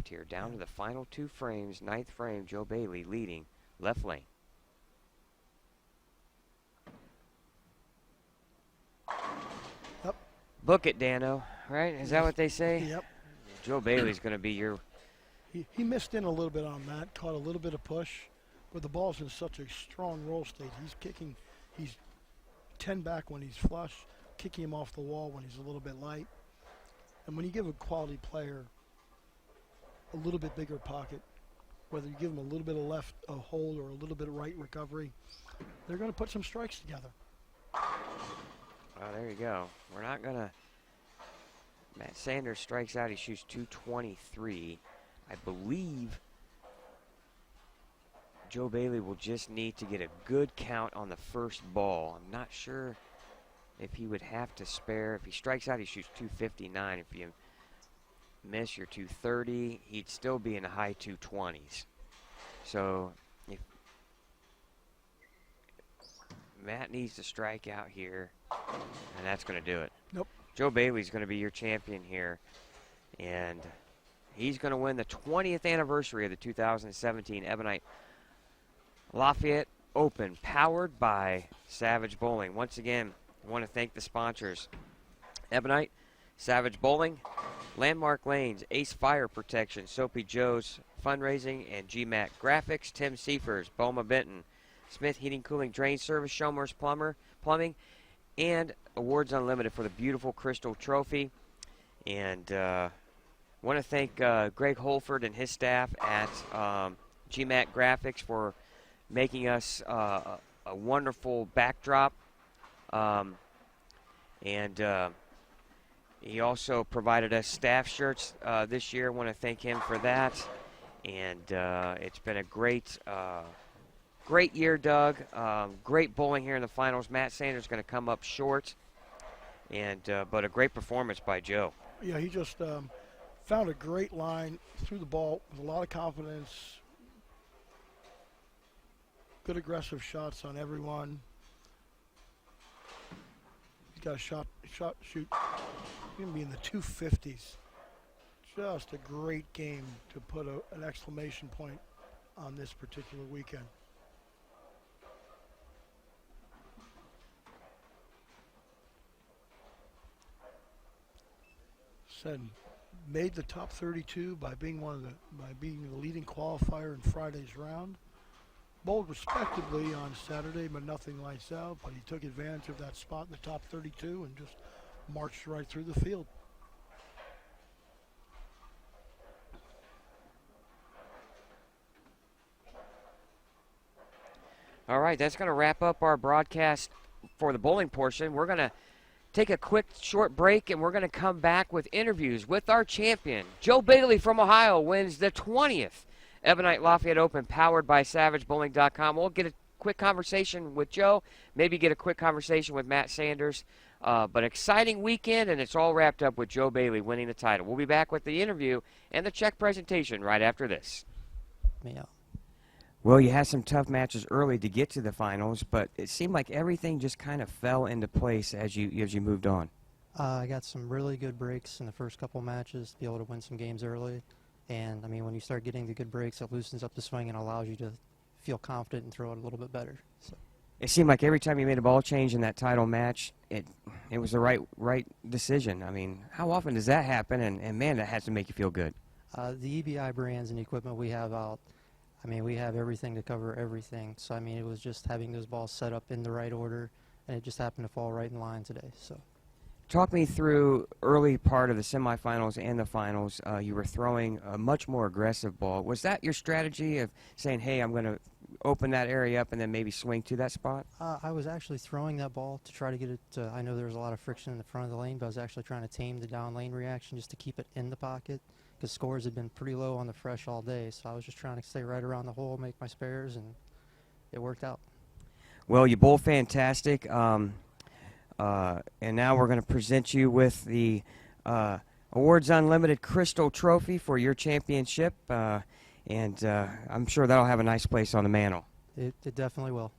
left here, down to the final 2 frames, 9th frame, Joe Bailey leading left lane. Yep. Book it, Dano, right? Is that what they say? Yep. Joe Bailey's going to be your... He missed in a little bit on that, caught a little bit of push, but the ball's in such a strong roll state. He's kicking, he's 10 back when he's flush, kicking him off the wall when he's a little bit light. And when you give a quality player a little bit bigger pocket, whether you give them a little bit of left hold or a little bit of right recovery, they're going to put some strikes together. Well, there you go. We're not going to... Matt Sanders strikes out. He shoots 223. I believe Joe Bailey will just need to get a good count on the first ball. I'm not sure if he would have to spare. If he strikes out, he shoots 259. If you miss your 230, he'd still be in the high 220s. So if Matt needs to strike out here, and that's going to do it. Nope. Joe Bailey's going to be your champion here, and he's going to win the 20th anniversary of the 2017 Ebonite Lafayette Open, powered by Savage Bowling. Once again, I want to thank the sponsors: Ebonite, Savage Bowling, Landmark Lanes, Ace Fire Protection, Soapy Joe's Fundraising, and GMAC Graphics, Tim Seifers, Boma Benton, Smith Heating, Cooling, Drain Service, Shomers Plumbing, and Awards Unlimited for the beautiful Crystal Trophy. And want to thank Greg Holford and his staff at GMAC Graphics for making us a wonderful backdrop. He also provided us staff shirts this year. I want to thank him for that. And it's been a great year, Doug. Great bowling here in the finals. Matt Sanders is going to come up short, but a great performance by Joe. Yeah, he just found a great line, threw the ball with a lot of confidence. Good aggressive shots on everyone. He's got a shoot. He's going to be in the 250s. Just a great game to put an exclamation point on this particular weekend. Said made the top 32 by being the leading qualifier in Friday's round. Bowled respectably on Saturday, but nothing lights out. But he took advantage of that spot in the top 32 and just marched right through the field. All right, that's going to wrap up our broadcast for the bowling portion. We're going to take a quick short break, and we're going to come back with interviews with our champion. Joe Bailey from Ohio wins the 20th Ebonite Lafayette Open, powered by SavageBowling.com. We'll get a quick conversation with Joe, maybe get a quick conversation with Matt Sanders. But exciting weekend, and it's all wrapped up with Joe Bailey winning the title. We'll be back with the interview and the check presentation right after this. Yeah. Well, you had some tough matches early to get to the finals, but it seemed like everything just kind of fell into place as you moved on. I got some really good breaks in the first couple matches to be able to win some games early. And, I mean, when you start getting the good breaks, it loosens up the swing and allows you to feel confident and throw it a little bit better. So. It seemed like every time you made a ball change in that title match, it was the right decision. I mean, how often does that happen? And man, that has to make you feel good. The EBI brands and equipment we have out, I mean, we have everything to cover everything. So, I mean, it was just having those balls set up in the right order, and it just happened to fall right in line today. So. Talk me through early part of the semifinals and the finals. You were throwing a much more aggressive ball. Was that your strategy of saying, hey, I'm going to open that area up and then maybe swing to that spot? I was actually throwing that ball to try to get it to, I know there was a lot of friction in the front of the lane, but I was actually trying to tame the down lane reaction just to keep it in the pocket because scores had been pretty low on the fresh all day. So I was just trying to stay right around the hole, make my spares, and it worked out. Well, you both fantastic. And now we're going to present you with the Awards Unlimited Crystal Trophy for your championship. And I'm sure that'll have a nice place on the mantle. It definitely will.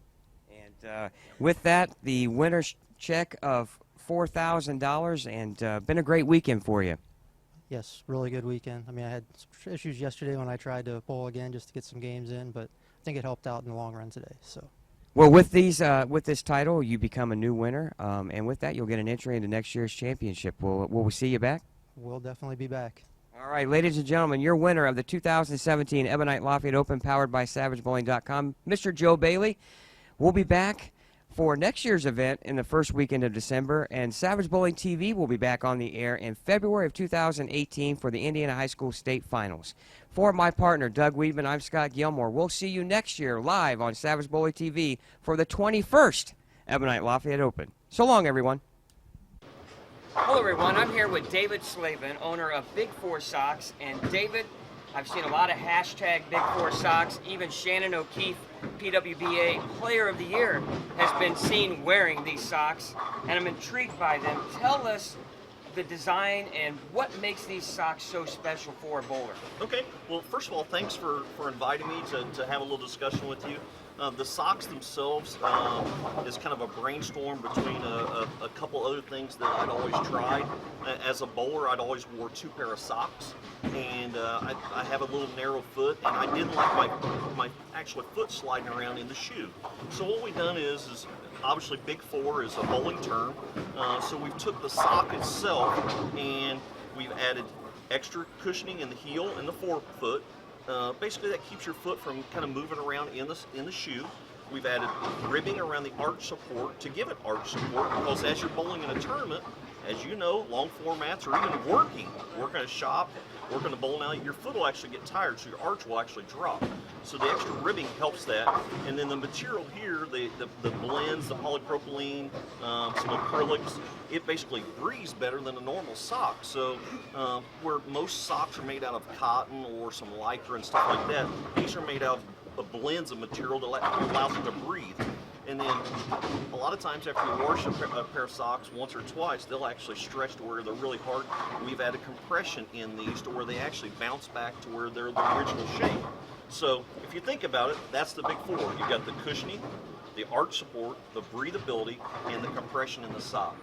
And with that, the winner's check of $4,000, and been a great weekend for you. Yes, really good weekend. I mean, I had some issues yesterday when I tried to bowl again just to get some games in, but I think it helped out in the long run today. So. Well, with this title, you become a new winner, and with that, you'll get an entry into next year's championship. Will we see you back? We'll definitely be back. All right, ladies and gentlemen, your winner of the 2017 Ebonite Lafayette Open, powered by SavageBowling.com, Mr. Joe Bailey. We'll be back for next year's event in the first weekend of December, and Savage Bowling TV will be back on the air in February of 2018 for the Indiana High School State Finals. For my partner, Doug Weedman, I'm Scott Gilmore. We'll see you next year live on Savage Bowling TV for the 21st Ebonite Lafayette Open. So long, everyone. Hello, everyone. I'm here with David Slavin, owner of Big Four Socks. And David, I've seen a lot of hashtag Big Four Socks. Even Shannon O'Keefe, PWBA Player of the Year, has been seen wearing these socks, and I'm intrigued by them. Tell us the design and what makes these socks so special for a bowler. Okay, well, first of all, thanks for inviting me to have a little discussion with you. The socks themselves is kind of a brainstorm between a couple other things that I'd always tried. As a bowler, I'd always wore 2 pair of socks, and I have a little narrow foot, and I didn't like my actual foot sliding around in the shoe. So what we've done is obviously Big Four is a bowling term, so we've took the sock itself and we've added extra cushioning in the heel and the forefoot. Basically, that keeps your foot from kind of moving around in the shoe. We've added ribbing around the arch support to give it arch support, because as you're bowling in a tournament, as you know, long formats or even working a shop, working a bowl now, your foot will actually get tired, so your arch will actually drop. So the extra ribbing helps that. And then the material here, the blends, the polypropylene, some acrylics, it basically breathes better than a normal sock. So where most socks are made out of cotton or some lycra and stuff like that, these are made out of blends of material that allows them to breathe. And then a lot of times after you wash a pair of socks once or twice, they'll actually stretch to where they're really hard. We've added compression in these to where they actually bounce back to where they're the original shape. So if you think about it, that's the Big Four. You've got the cushioning, the arch support, the breathability, and the compression in the sock.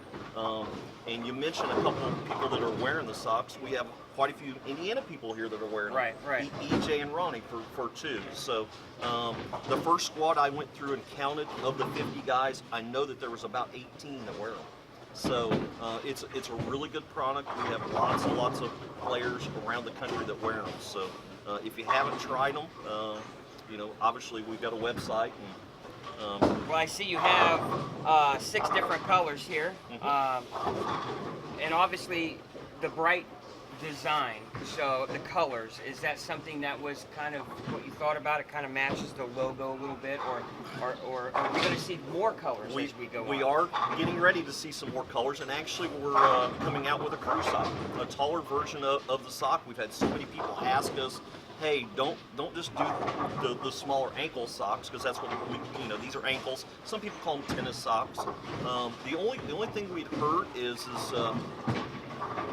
And you mentioned a couple of people that are wearing the socks. We have quite a few Indiana people here that are wearing them. Right. EJ and Ronnie for 2. So the first squad I went through and counted, of the 50 guys, I know that there was about 18 that wear them. So it's a really good product. We have lots and lots of players around the country that wear them. So if you haven't tried them, obviously we've got a website. Well, I see you have 6 different colors here, and obviously the bright design, so the colors, is that something that was kind of what you thought about? It kind of matches the logo a little bit, or are we going to see more colors as we go on? We are getting ready to see some more colors, and actually we're coming out with a crew sock, a taller version of the sock. We've had so many people ask us, hey, don't just do the smaller ankle socks, because that's what these are ankles. Some people call them tennis socks. The only thing we'd heard is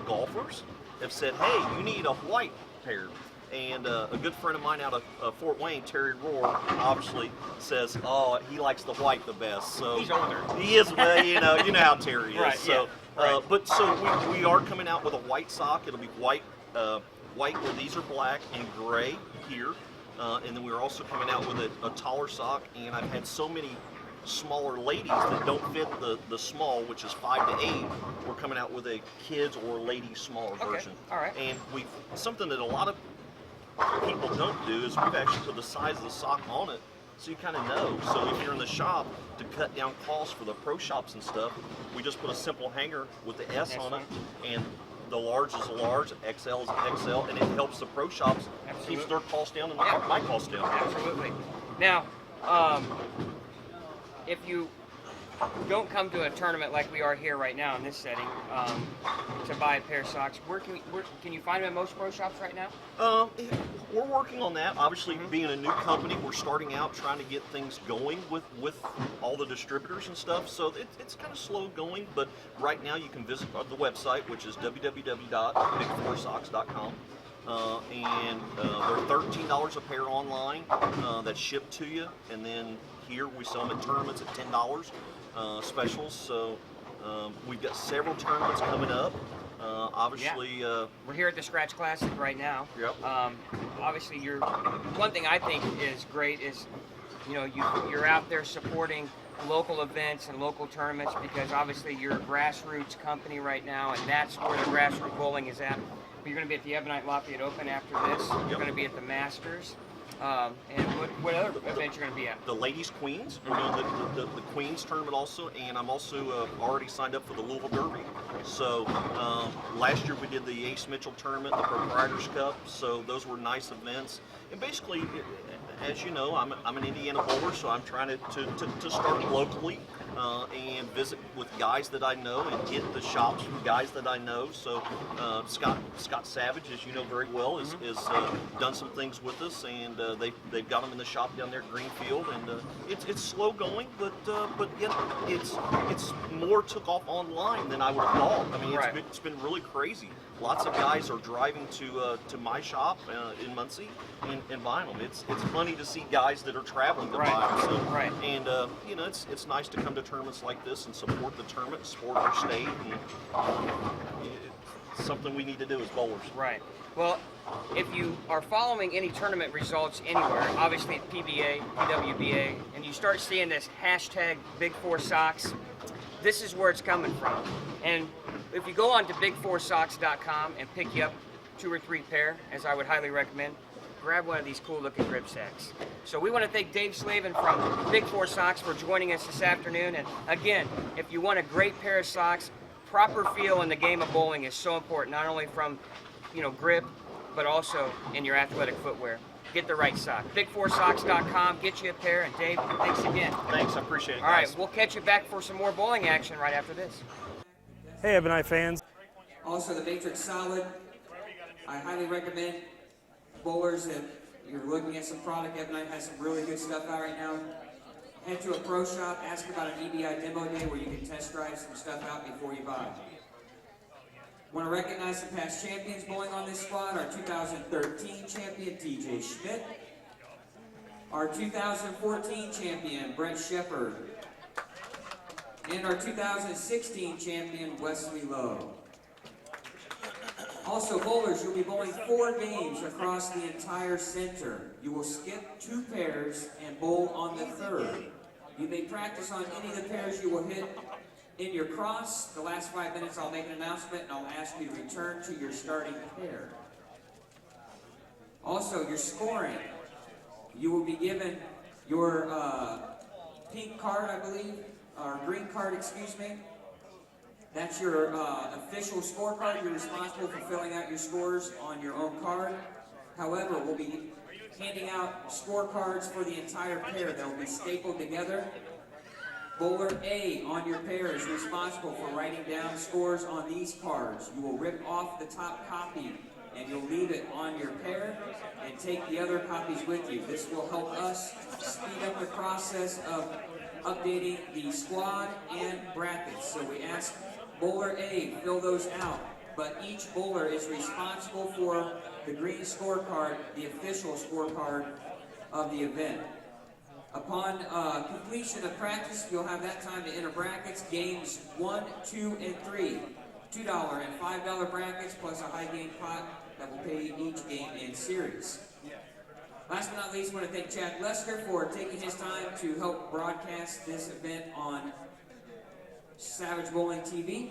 golfers have said, hey, you need a white pair. And a good friend of mine out of Fort Wayne, Terry Rohr, obviously says, oh, he likes the white the best. So he's older. He is, you know how Terry is. Right, so, yeah, right. But so we are coming out with a white sock. It'll be white where these are black and gray here. And then we're also coming out with a taller sock. And I've had so many smaller ladies that don't fit the small, which is 5 to 8. We're coming out with a kids or ladies smaller version. All right. And something that a lot of people don't do is we've actually put the size of the sock on it, so you kind of know. So if you're in the shop, to cut down costs for the pro shops and stuff, we just put a simple hanger with the S on it, and the large is a large, XL is an XL, and it helps the pro shops, keeps their costs down and my costs down. Absolutely. Now, if you don't come to a tournament like we are here right now in this setting to buy a pair of socks, where can you find them at most pro shops right now? We're working on that. Obviously, being a new company, we're starting out trying to get things going with all the distributors and stuff. So it's kind of slow going, but right now you can visit the website, which is www.bigfoursocks.com. And they're $13 a pair online that's shipped to you, and then here we sell them at tournaments at $10 specials. So we've got several tournaments coming up. Obviously, We're here at the Scratch Classic right now. Yep. Obviously, one thing I think is great is, you're out there supporting local events and local tournaments, because obviously you're a grassroots company right now, and that's where the grassroots bowling is at. You're going to be at the Ebonite Lafayette Open after this. You're going to be at the Masters. And what other event you're going to be at? the Ladies Queens. We're doing the Queens tournament also, and I'm also already signed up for the Louisville Derby. So last year we did the Ace Mitchell tournament, the Proprietors Cup. So those were nice events. And basically, as you know, I'm an Indiana bowler, so I'm trying to start locally and visit with guys that I know and get the shops from guys that I know. So Scott Savage, as you know very well, is done some things with us, and they've got them in the shop down there at Greenfield, and it's slow going, but yet it's more took off online than I would have thought. I mean, it's been really crazy. Lots of guys are driving to my shop in Muncie and buying them. It's funny to see guys that are traveling to buy them. So, and it's nice to come to tournaments like this and support the tournament, support our state, and it's something we need to do as bowlers. Right. Well, if you are following any tournament results anywhere, obviously PBA, PWBA, and you start seeing this hashtag Big Four Sox, this is where it's coming from. And if you go on to big4socks.com and pick you up 2 or 3 pair, as I would highly recommend, grab one of these cool looking grip sacks. So we want to thank Dave Slavin from Big Four Socks for joining us this afternoon. And again, if you want a great pair of socks, proper feel in the game of bowling is so important, not only from grip, but also in your athletic footwear. Get the right sock. Big4socks.com, get you a pair, and Dave, thanks again. Thanks, I appreciate it, All guys. right, we'll catch you back for some more bowling action right after this. Hey, Ebonite fans. Also, the Matrix Solid. I highly recommend bowlers, if you're looking at some product, Ebonite has some really good stuff out right now. Head to a pro shop, ask about an EBI demo day where you can test drive some stuff out before you buy. Want to recognize some past champions bowling on this squad. Our 2013 champion, TJ Schmidt. Our 2014 champion, Brent Shepard. And our 2016 champion, Wesley Lowe. Also, bowlers, you'll be bowling 4 games across the entire center. You will skip 2 pairs and bowl on the 3rd. You may practice on any of the pairs you will hit in your cross. The last 5 minutes I'll make an announcement and I'll ask you to return to your starting pair. Also, your scoring. You will be given your pink card, I believe, or green card, excuse me. That's your official scorecard. You're responsible for filling out your scores on your own card. However, we'll be handing out scorecards for the entire pair. They'll be stapled together. Bowler A on your pair is responsible for writing down scores on these cards. You will rip off the top copy and you'll leave it on your pair and take the other copies with you. This will help us speed up the process of updating the squad and brackets. So we ask Bowler A, fill those out, but each bowler is responsible for the green scorecard, the official scorecard of the event. Upon completion of practice, you'll have that time to enter brackets, games 1, 2, and 3. $2 and $5 brackets plus a high game pot that will pay each game in series. Last but not least, I want to thank Chad Lester for taking his time to help broadcast this event on Savage Bowling TV.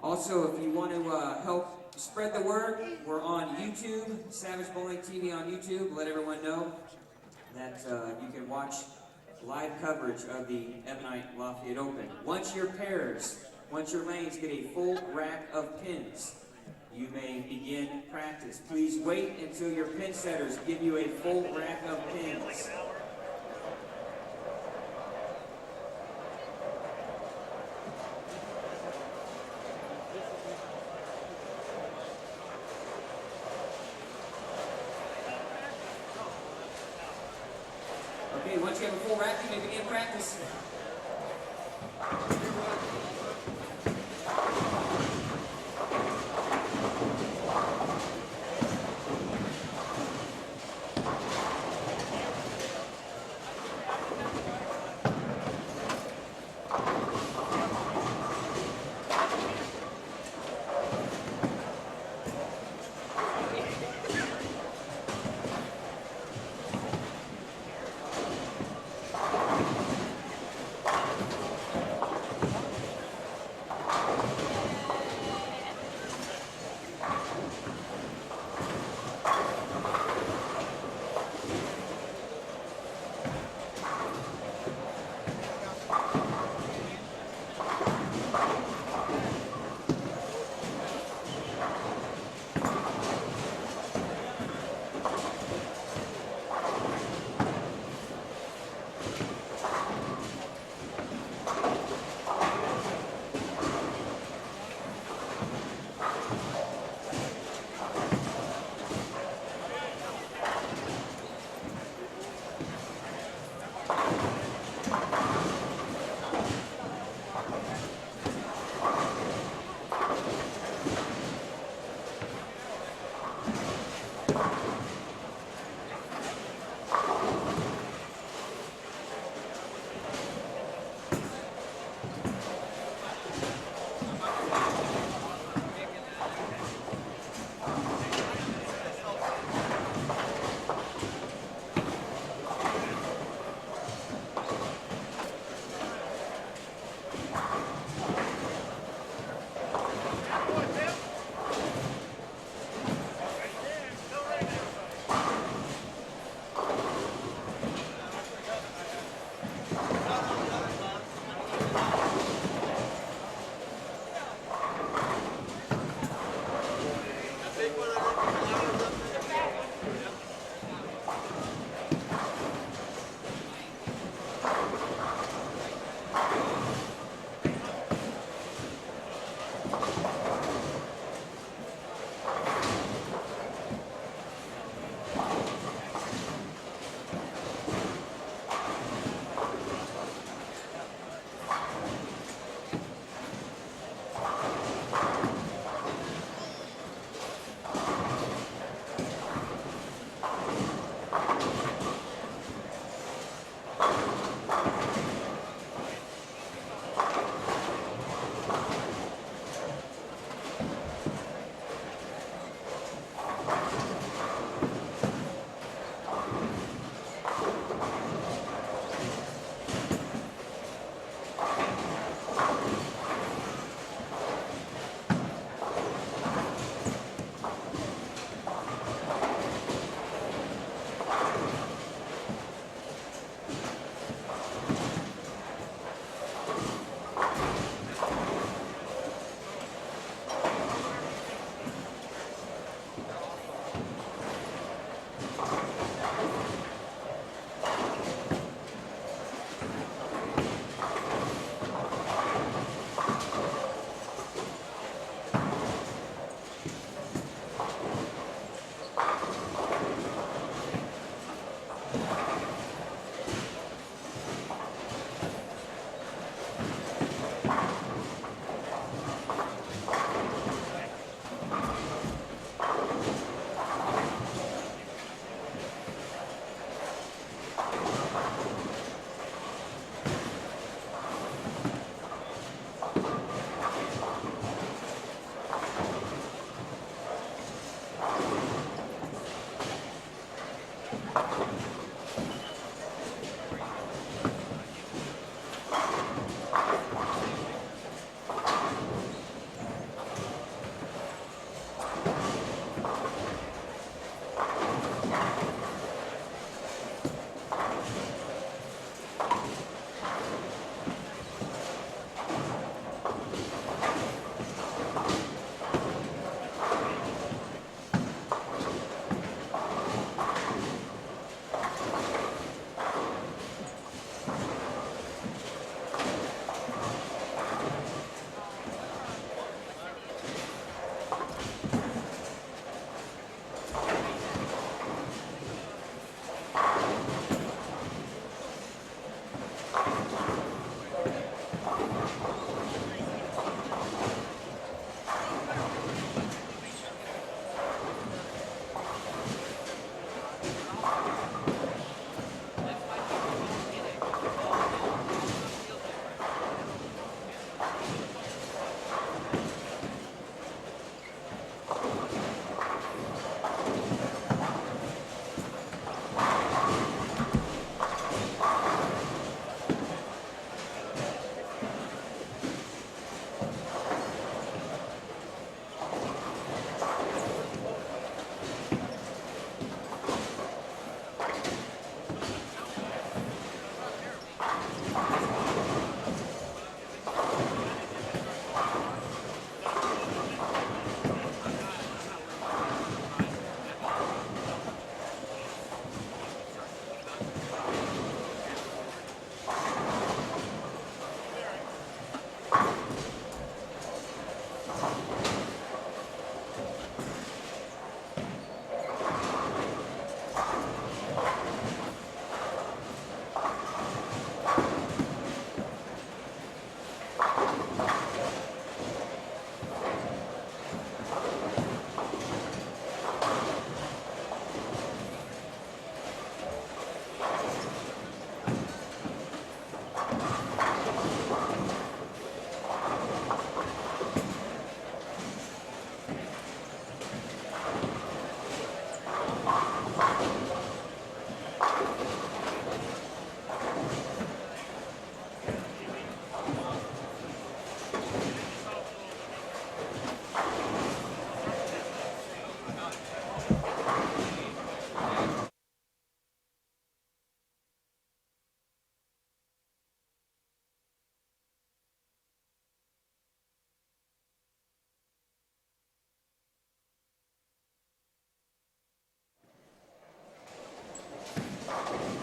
Also, if you want to help spread the word, we're on YouTube, Savage Bowling TV on YouTube. Let everyone know that you can watch live coverage of the Ebonite Lafayette Open. Once your lanes get a full rack of pins, you may begin practice. Please wait until your pin setters give you a full rack of pins. Okay, once you have a full rack, you may begin practice.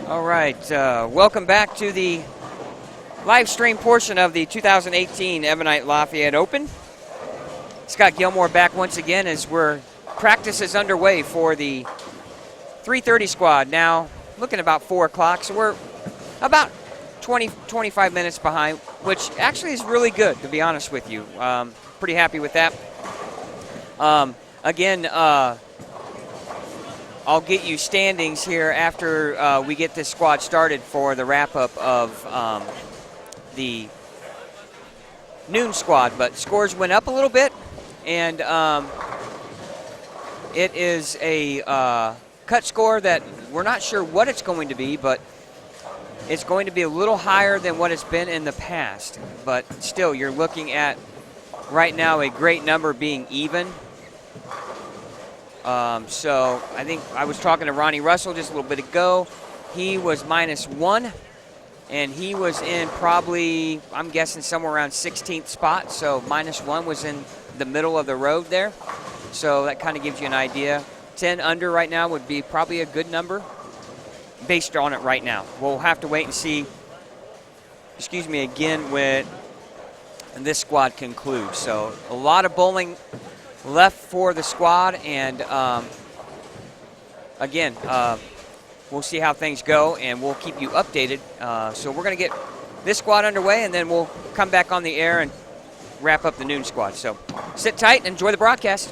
All right, welcome back to the live stream portion of the 2018 Ebonite Lafayette Open. Scott Gilmore back once again as practice is underway for the 3:30 squad. Now looking about 4 o'clock, so we're about 25 minutes behind, which actually is really good, to be honest with you. Pretty happy with that. Again, I'll get you standings here after we get this squad started for the wrap-up of the noon squad. But scores went up a little bit, and it is a cut score that we're not sure what it's going to be, but it's going to be a little higher than what it's been in the past. But still, you're looking at right now a great number being even. So I think I was talking to Ronnie Russell just a little bit ago. He was -1, and he was in probably, I'm guessing, somewhere around 16th spot. So -1 was in the middle of the road there. So that kind of gives you an idea. 10 under right now would be probably a good number based on it right now. We'll have to wait and see, again when this squad concludes. So a lot of bowling left for the squad, and again, we'll see how things go, and we'll keep you updated. So we're going to get this squad underway, and then we'll come back on the air and wrap up the noon squad. So sit tight and enjoy the broadcast.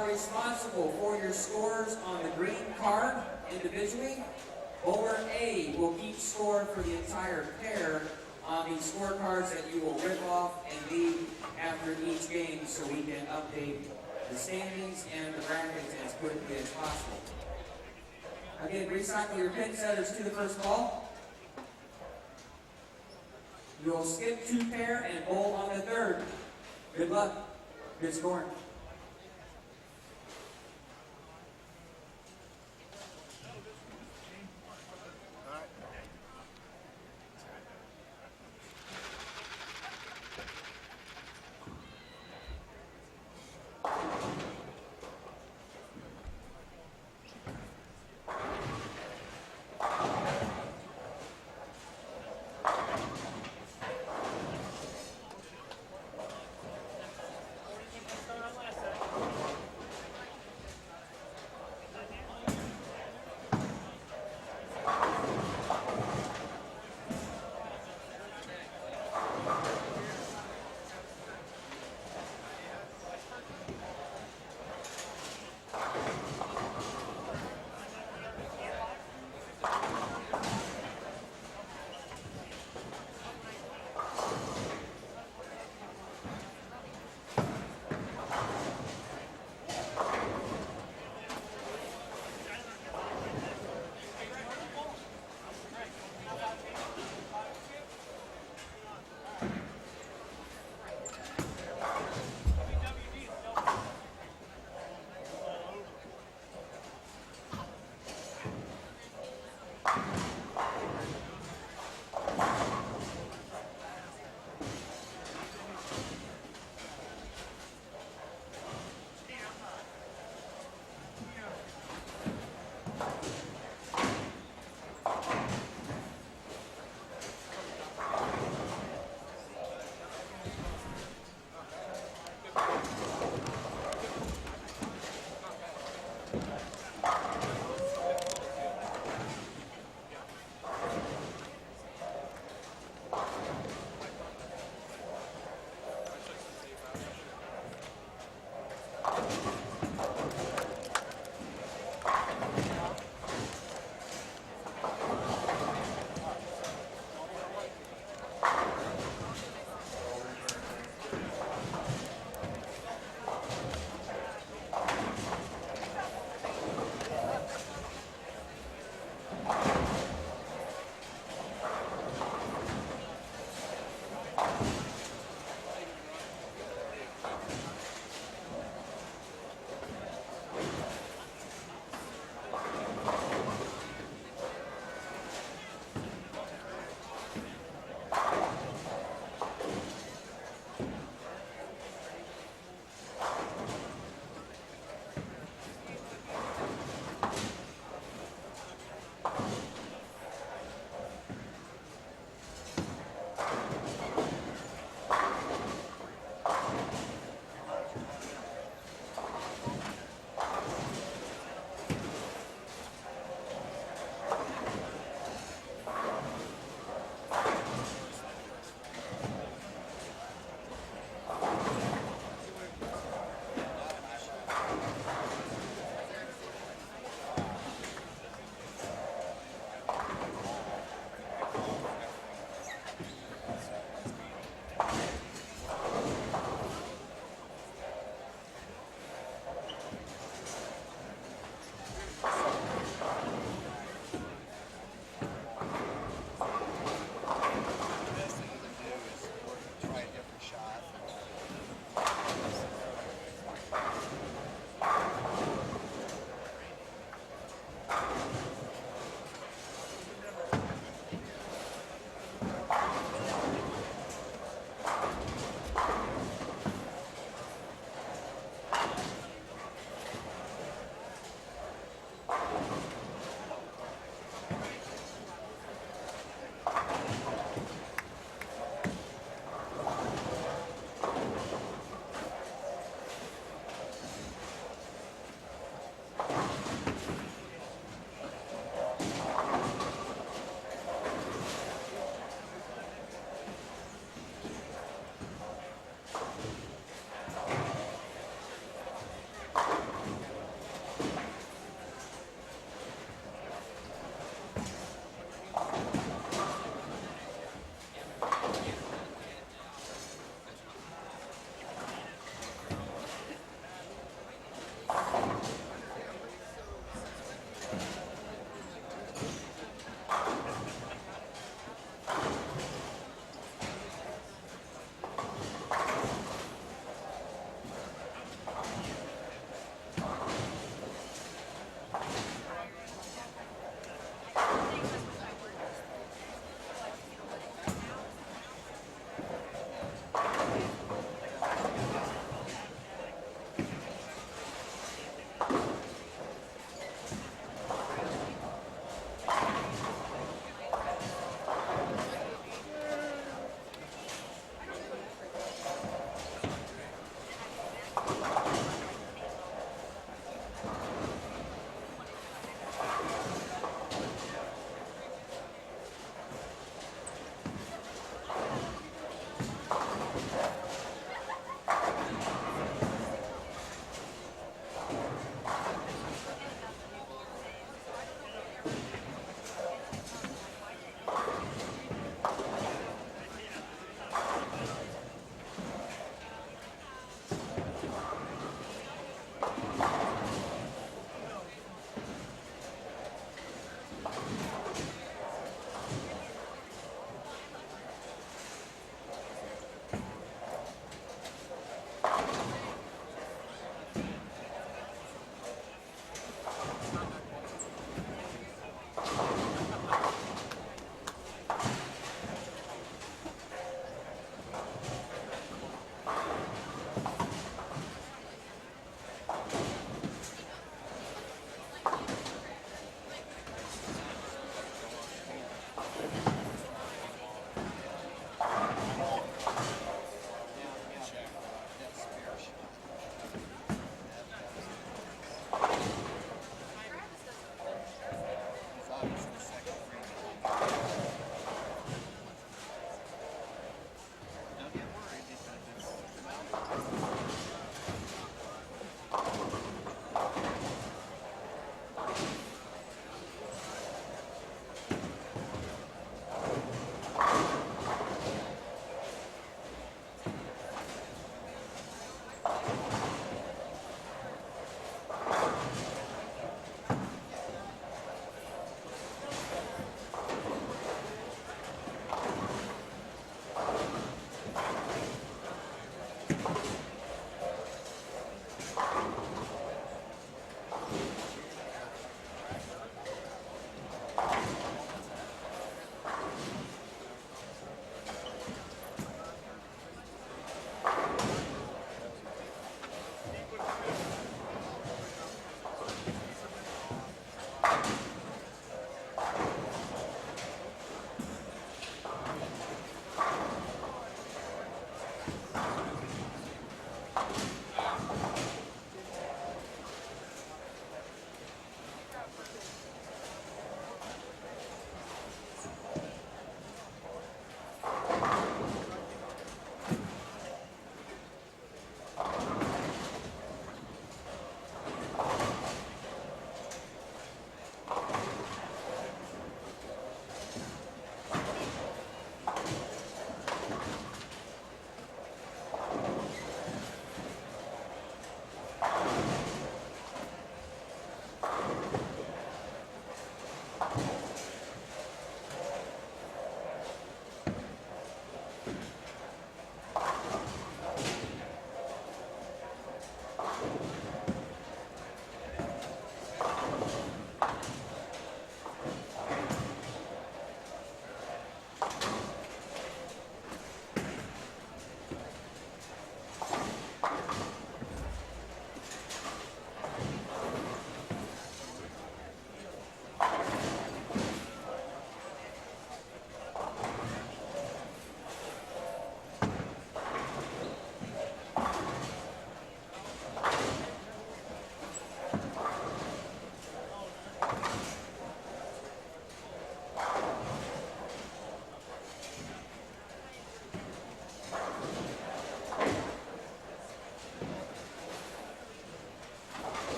are responsible for your scores on the green card individually. Bowler A will keep score for the entire pair on the scorecards that you will rip off and leave after each game so we can update the standings and the brackets as quickly as possible. Again, recycle your pin setters to the first ball. You'll skip 2 pair and bowl on the 3rd. Good luck. Good scoring.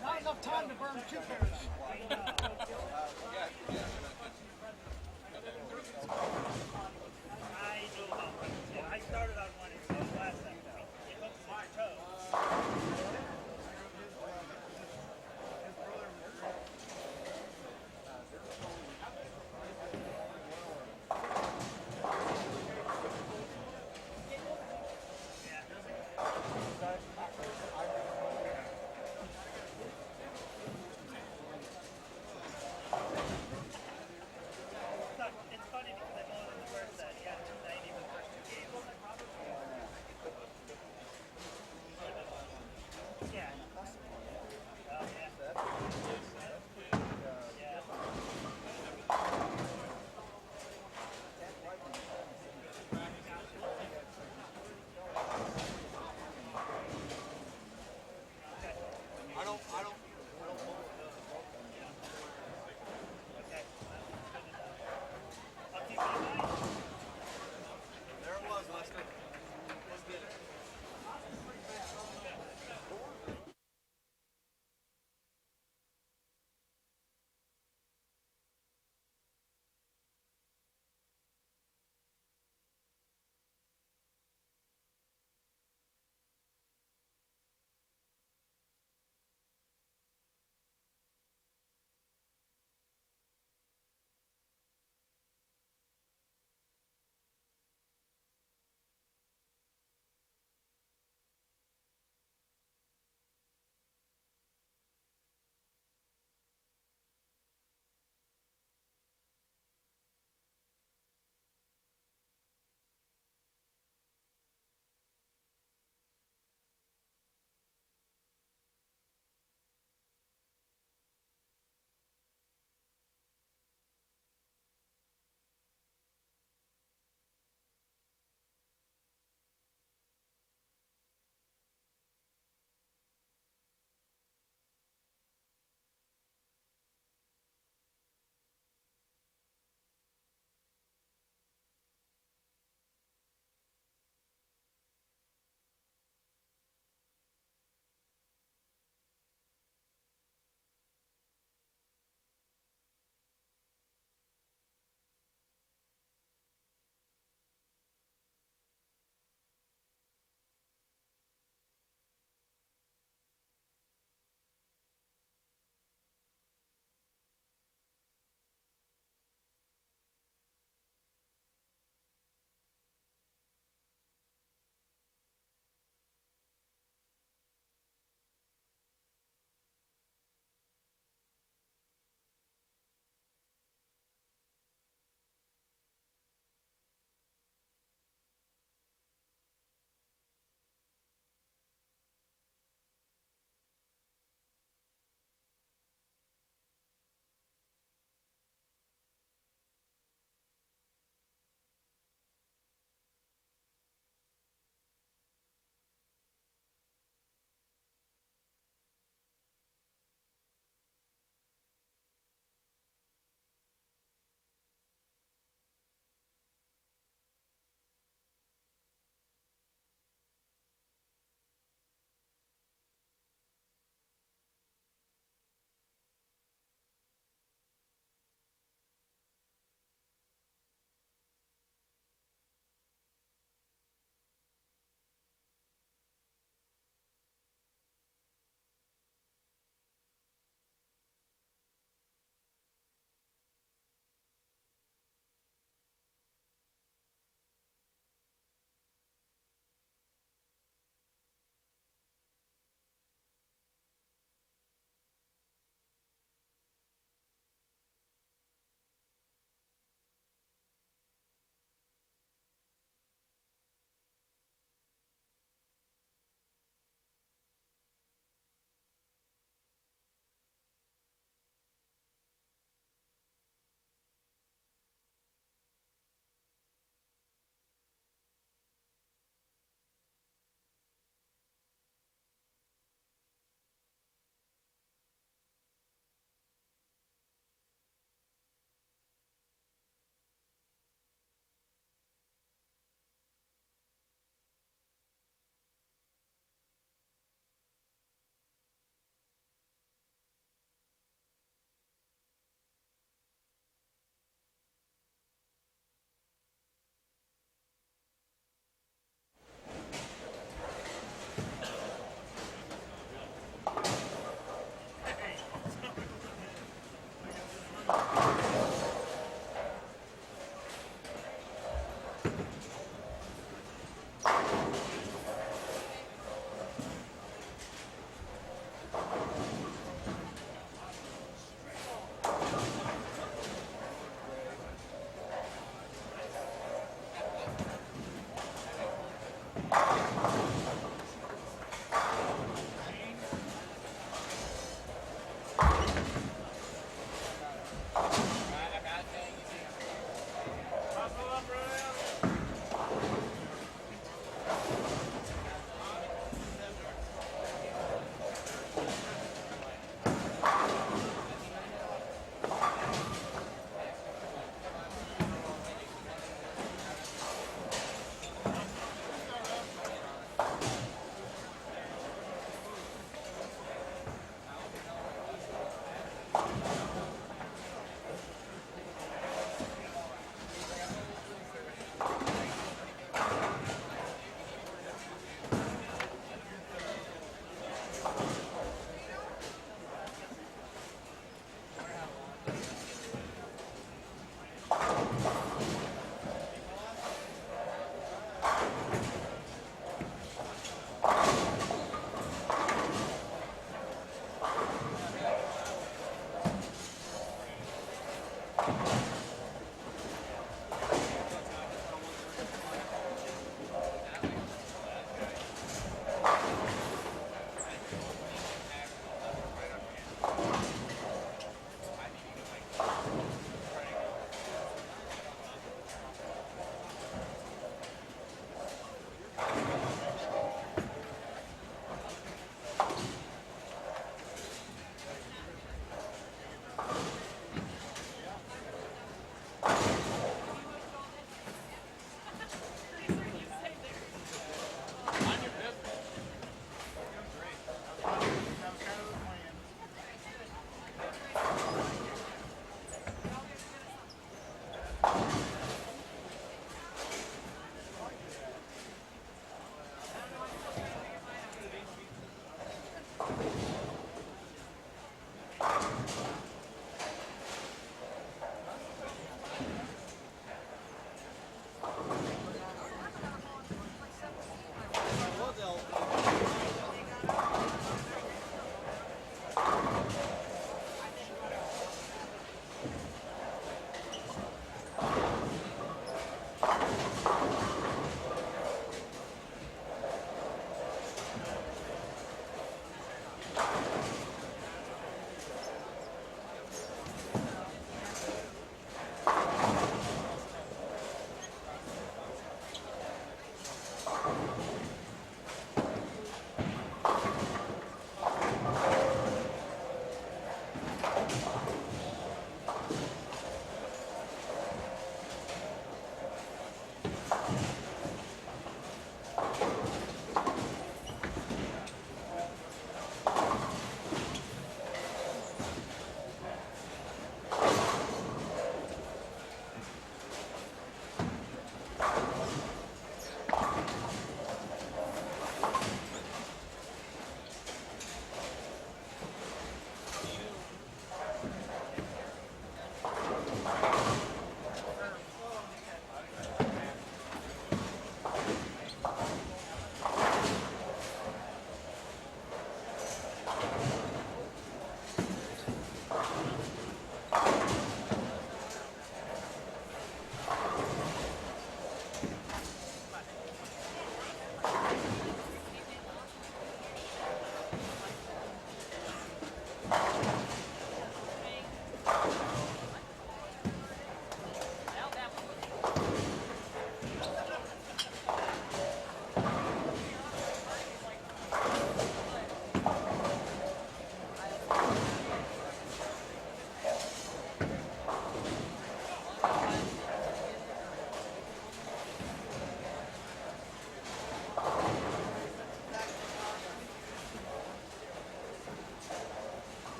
Not enough time to burn 2 pairs. I started on one and it was last time. It hooks my toe. It's funny because I know in the first set, yeah, 290 for the first 2 games.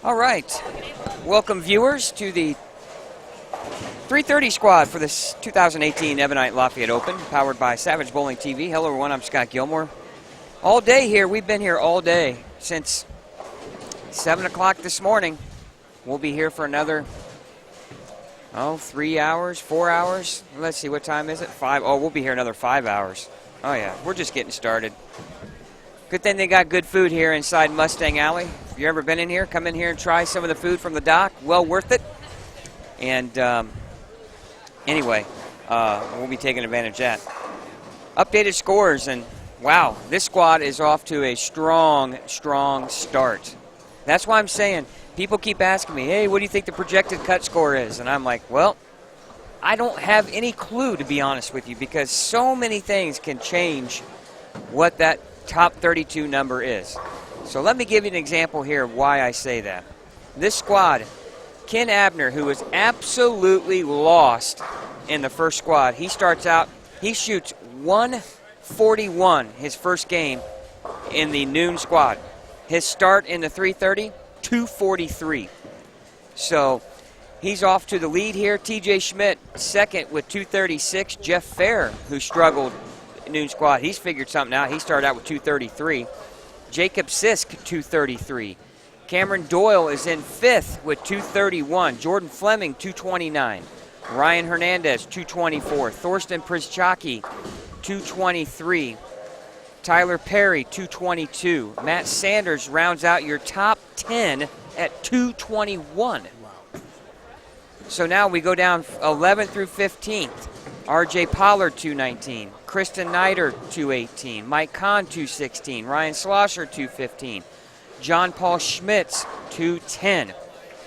All right. Welcome, viewers, to the 3:30 squad for this 2018 Ebonite Lafayette Open, powered by Savage Bowling TV. Hello, everyone. I'm Scott Gilmore. All day here. We've been here all day since 7 o'clock this morning. We'll be here for another, 3 hours, 4 hours. Let's see, what time is it? 5. Oh, we'll be here another 5 hours. Oh, yeah. We're just getting started. Good thing they got good food here inside Mustang Alley. If you've ever been in here, come in here and try some of the food from the dock. Well worth it. And anyway, we'll be taking advantage of that. Updated scores, and wow, this squad is off to a strong, strong start. That's why I'm saying, people keep asking me, hey, what do you think the projected cut score is? And I'm like, well, I don't have any clue, to be honest with you, because so many things can change what that top 32 number is. So let me give you an example here of why I say that. This squad, Ken Abner, who was absolutely lost in the first squad, he starts out, he shoots 141 his first game in the noon squad. His start in the 3:30, 243. So he's off to the lead here. TJ Schmidt second with 236. Jeff Fair, who struggled noon squad, he's figured something out. He started out with 233. Jacob Sisk, 233. Cameron Doyle is in fifth with 231. Jordan Fleming, 229. Ryan Hernandez, 224. Thorsten Przychaki, 223. Tyler Perry, 222. Matt Sanders rounds out your top 10 at 221. So now we go down 11th through 15th. R.J. Pollard, 219. Kristen Nider, 218. Mike Kahn, 216. Ryan Slosher, 215. John Paul Schmitz, 210.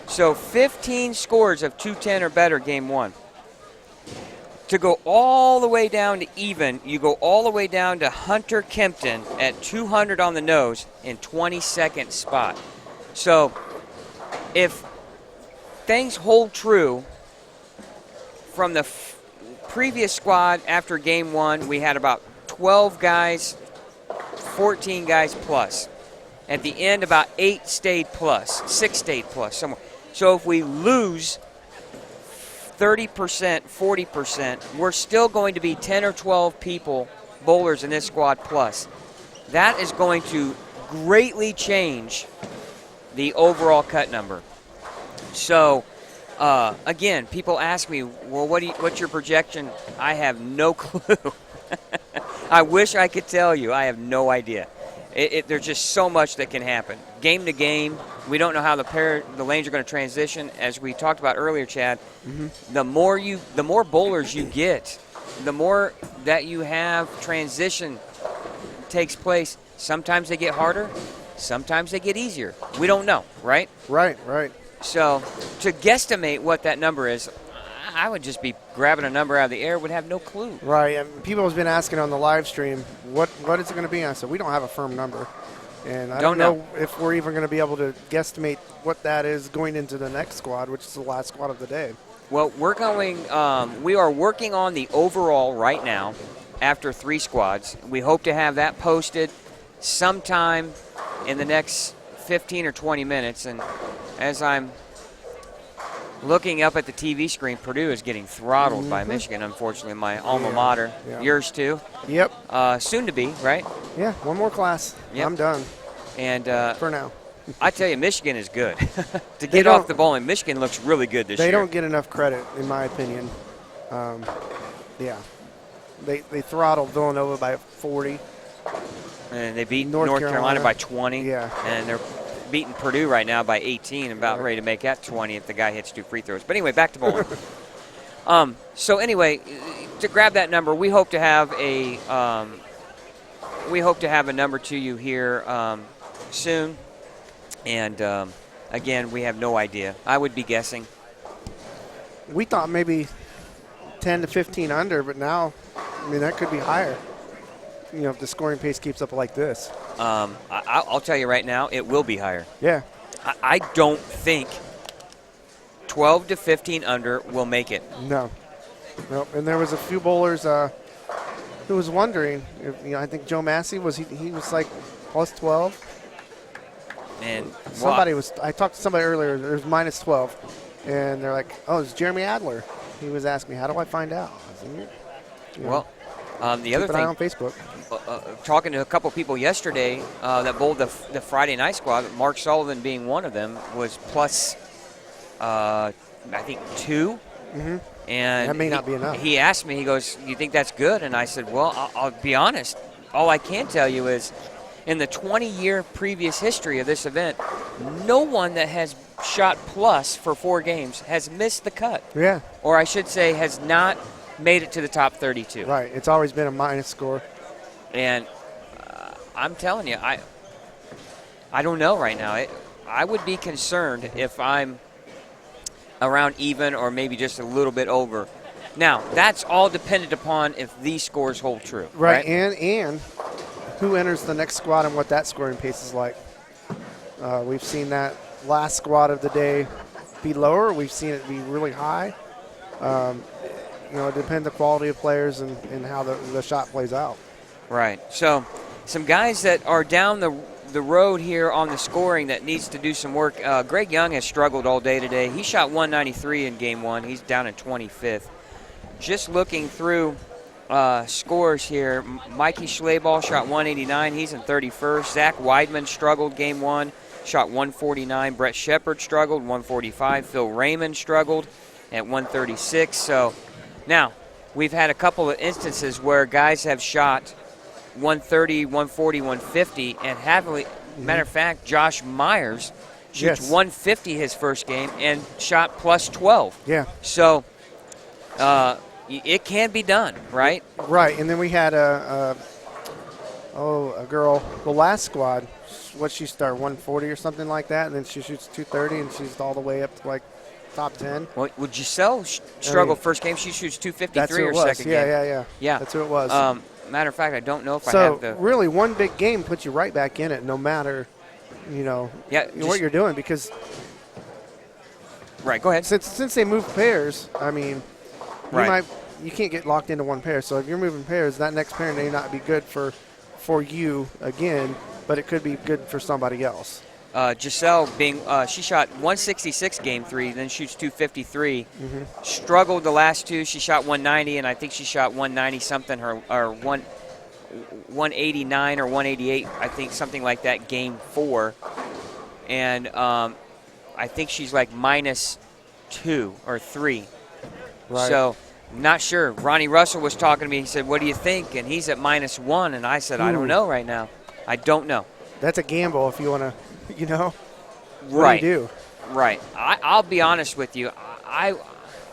So 15 scores of 210 or better game one. To go all the way down to even, you go all the way down to Hunter Kempton at 200 on the nose in 22nd spot. So if things hold true from the previous squad after game one, we had about 12 guys, 14 guys plus. At the end, about 8 stayed plus, 6 stayed plus, somewhere. So if we lose 30%, 40%, we're still going to be 10 or 12 people, bowlers in this squad plus. That is going to greatly change the overall cut number. So, again, people ask me, well, what's your projection? I have no clue. I wish I could tell you. I have no idea. There's just so much that can happen. Game to game, we don't know how the lanes are going to transition. As we talked about earlier, Chad, the more bowlers you get, the more that you have transition takes place. Sometimes they get harder, sometimes they get easier. We don't know, right? Right. So to guesstimate what that number is, I would just be grabbing a number out of the air, would have no clue. Right. And people have been asking on the live stream, what is it going to be? I said, we don't have a firm number. And I don't know if we're even going to be able to guesstimate what that is going into the next squad, which is the last squad of the day. Well, we are working on the overall right now after 3 squads. We hope to have that posted sometime in the next 15 or 20 minutes. And as I'm looking up at the TV screen, Purdue is getting throttled by Michigan, unfortunately, my alma mater. Yeah. Yours too? Yep. Soon to be, right? Yeah, one more class. Yep. I'm done. And for now. I tell you, Michigan is good. To get off the bowling, Michigan looks really good this year. They don't get enough credit, in my opinion. Yeah. They throttled Villanova by 40. And they beat North Carolina by 20. Yeah. And they're beating Purdue right now by 18 and about ready to make that 20 if the guy hits 2 free throws. But anyway, back to bowling. So anyway, to grab that number, we hope to have a number to you here soon. And again, we have no idea. I would be guessing. We thought maybe 10 to 15 under, but now, I mean, that could be higher. You know, if the scoring pace keeps up like this. I'll tell you right now, it will be higher. Yeah. I don't think 12 to 15 under will make it. No. And there was a few bowlers who was wondering. If, I think Joe Massey, he was like plus 12. And I talked to somebody earlier. There's minus 12, and they're like, "Oh, it's Jeremy Adler." He was asking me, "How do I find out?" I said, the other keep an eye thing, on Facebook. talking to a couple people yesterday that bowled the Friday night squad, Mark Sullivan being one of them, was plus, I think 2. Mm-hmm. And that may not be enough. He asked me, he goes, "You think that's good?" And I said, "Well, I'll be honest. All I can tell you is, in the 20-year previous history of this event, no one that has shot plus for 4 games has missed the cut. Yeah. Or I should say, has not made it to the top 32. Right. It's always been a minus score. And I'm telling you, I don't know right now. I would be concerned if I'm around even or maybe just a little bit over. Now, that's all dependent upon if these scores hold true. Right. And who enters the next squad and what that scoring pace is like. We've seen that last squad of the day be lower. We've seen it be really high. It depends on the quality of players and how the shot plays out. Right. So some guys that are down the road here on the scoring that needs to do some work. Greg Young has struggled all day today. He shot 193 in game 1. He's down in 25th. Just looking through scores here, Mikey Schleball shot 189. He's in 31st. Zach Weidman struggled game 1, shot 149. Brett Shepard struggled, 145. Phil Raymond struggled at 136. So now we've had a couple of instances where guys have shot 130, 140, 150, and happily, matter of fact, Josh Myers shoots 150 his first game and shot plus 12. Yeah. So it can be done, right? Right. And then we had a girl, the last squad, what she start, 140 or something like that, and then she shoots 230, and she's all the way up to like top 10. Well, would Giselle struggle first game? She shoots 253 her second game. Yeah. That's who it was. Matter of fact, I don't know if I have the. So really, one big game puts you right back in it, no matter, what you're doing, because. Right. Go ahead. Since they move pairs, I mean, you can't get locked into one pair. So if you're moving pairs, that next pair may not be good for you again, but it could be good for somebody else. Giselle she shot 166 game 3, then shoots 253. Struggled the last 2. She shot 190, and I think she shot 190 something, or 189 or 188, I think, something like that, game 4. And I think she's like minus 2 or 3. Right. So not sure. Ronnie Russell was talking to me. He said, "What do you think?" And he's at minus 1, and I said, "I don't know right now. I don't know." That's a gamble if you want to. What right. do you do? Right. I'll be honest with you. I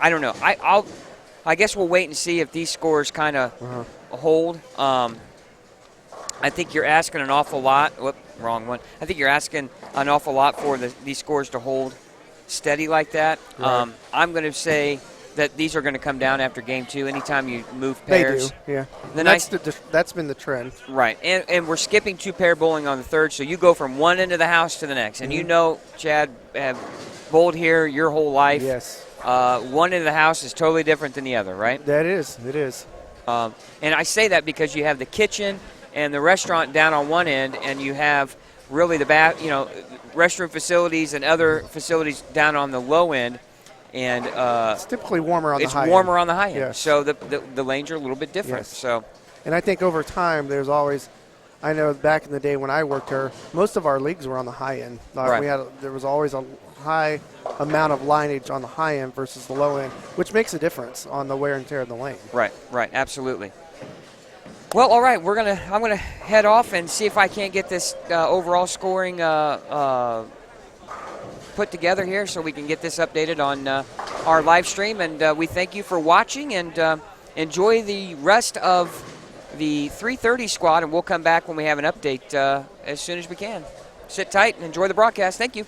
don't know. I guess we'll wait and see if these scores kind of hold. I think you're asking an awful lot. Whoop, wrong one. I think you're asking an awful lot for these scores to hold steady like that. Right. I'm going to say that these are going to come down after game 2 anytime you move pairs. They do, yeah. That's been the trend. Right, and we're skipping 2-pair bowling on the third, so you go from one end of the house to the next. And you know, Chad, have bowled here your whole life. Yes. One end of the house is totally different than the other, right? That is. It is. And I say that because you have the kitchen and the restaurant down on one end, and you have really the restroom facilities and other facilities down on the low end. And it's typically warmer on the high end. It's warmer on the high end. Yes. So the lanes are a little bit different. Yes. So, and I think over time there's always, I know back in the day when I worked here, most of our leagues were on the high end. Right. There was always a high amount of lineage on the high end versus the low end, which makes a difference on the wear and tear of the lane. Right, absolutely. Well, all right, I'm gonna head off and see if I can't get this overall scoring put together here so we can get this updated on our live stream. And we thank you for watching, and enjoy the rest of the 3:30 squad, and we'll come back when we have an update as soon as we can. Sit tight and enjoy the broadcast. Thank you.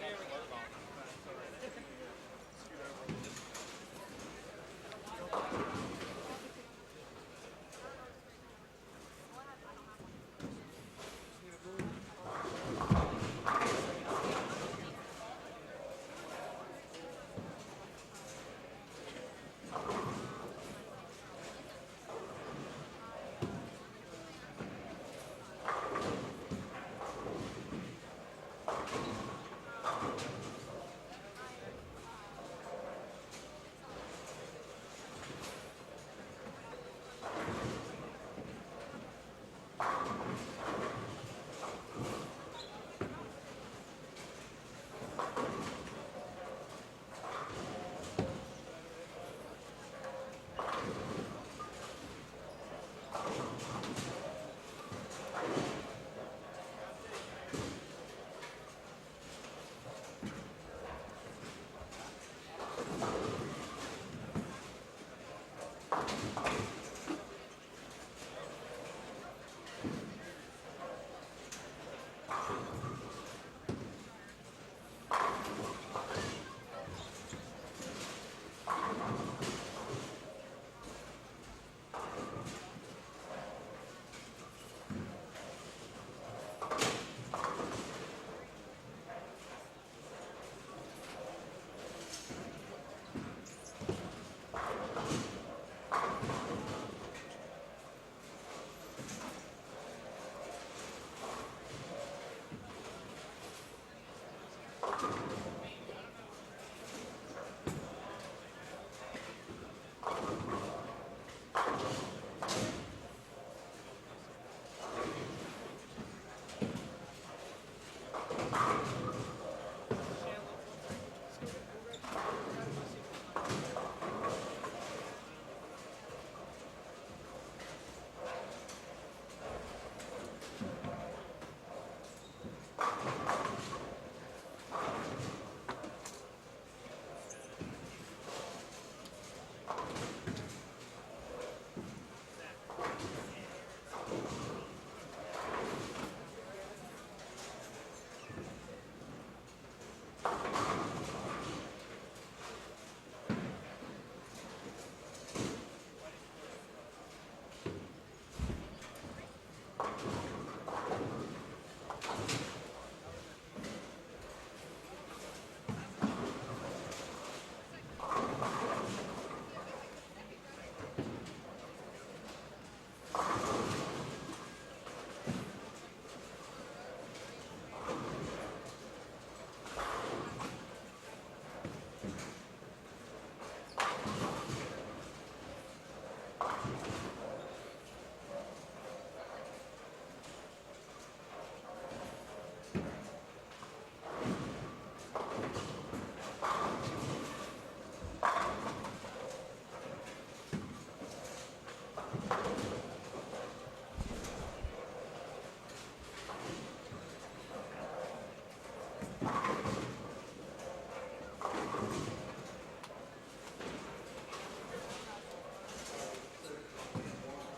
Hey,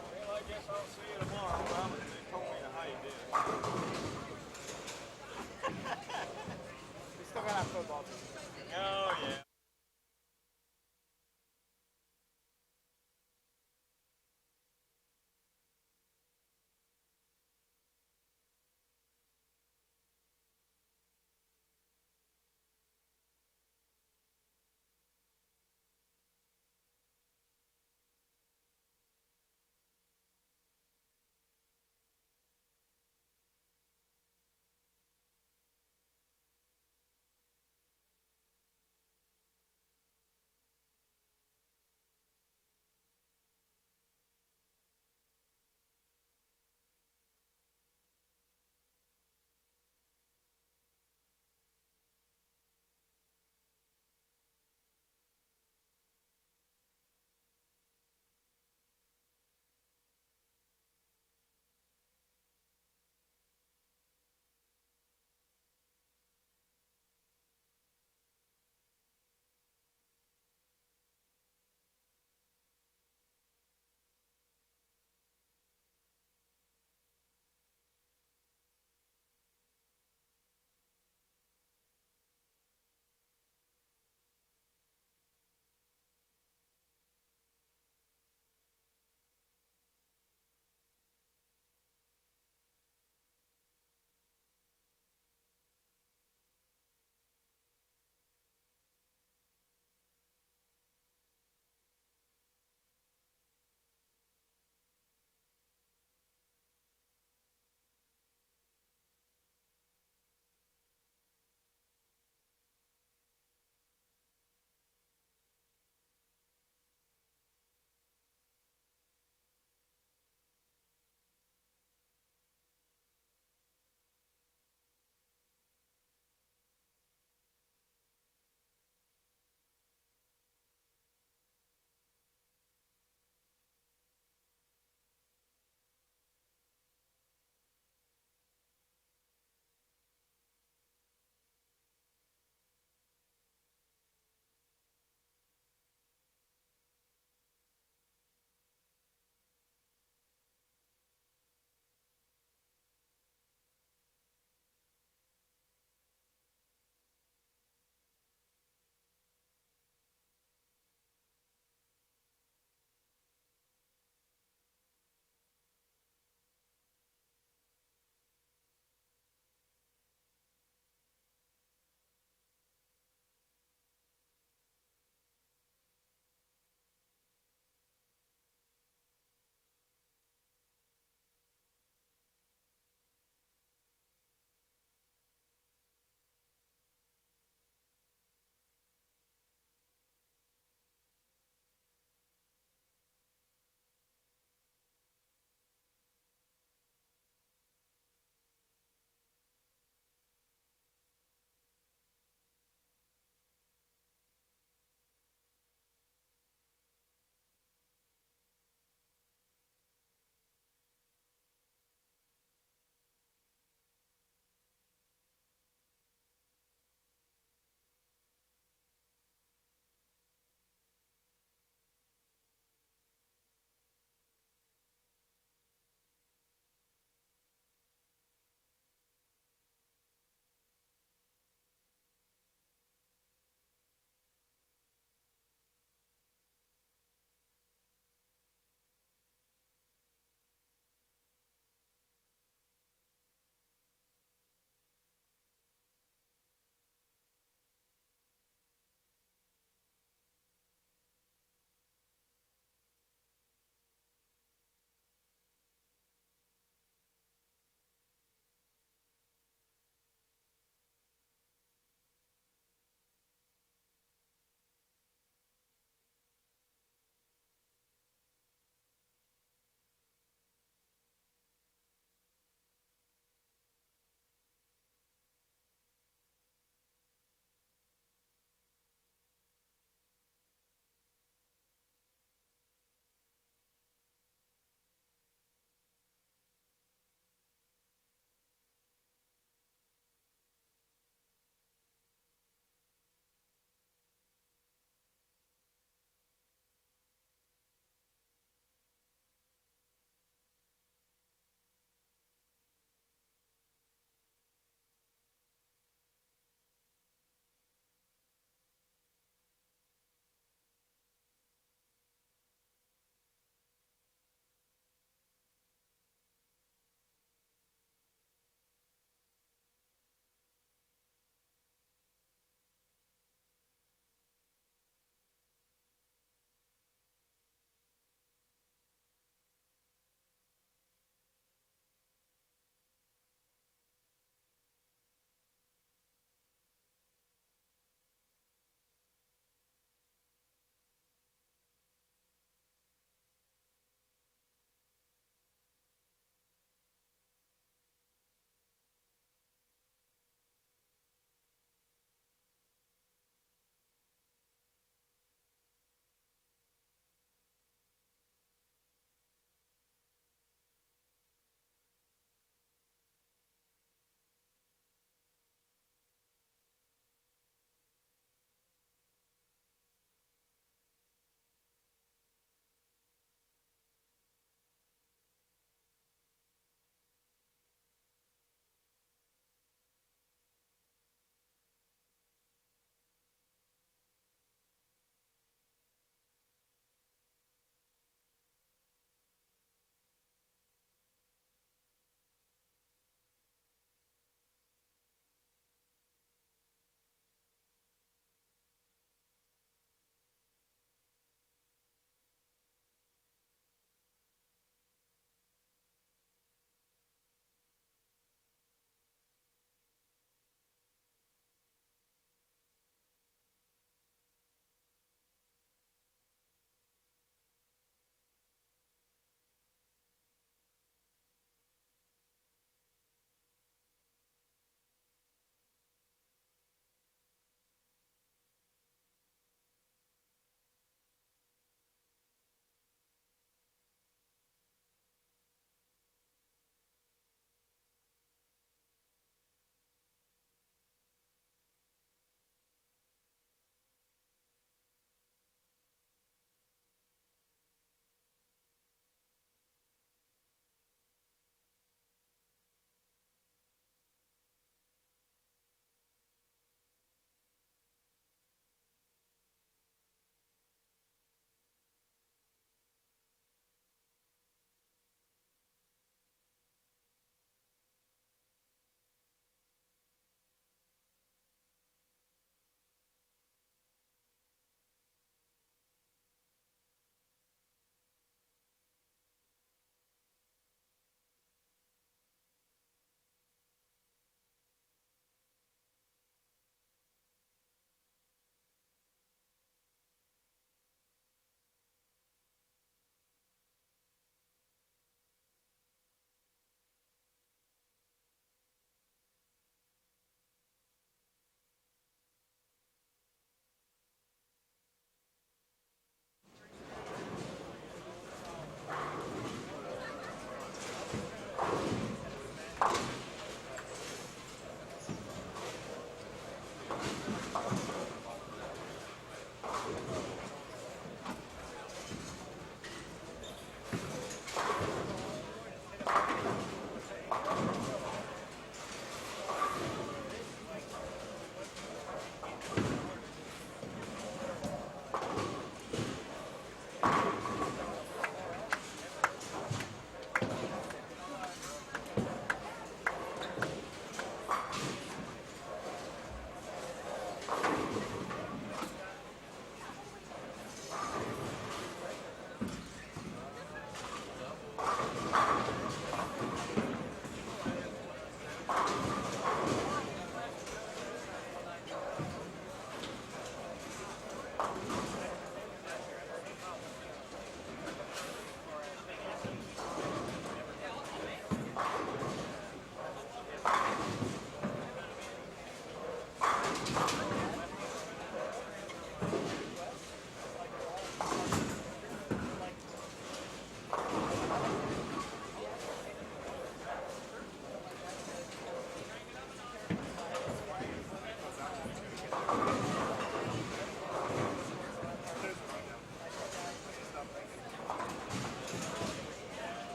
Well, I guess I'll see you tomorrow. They told me how you did. We still got our football team. Oh, yeah.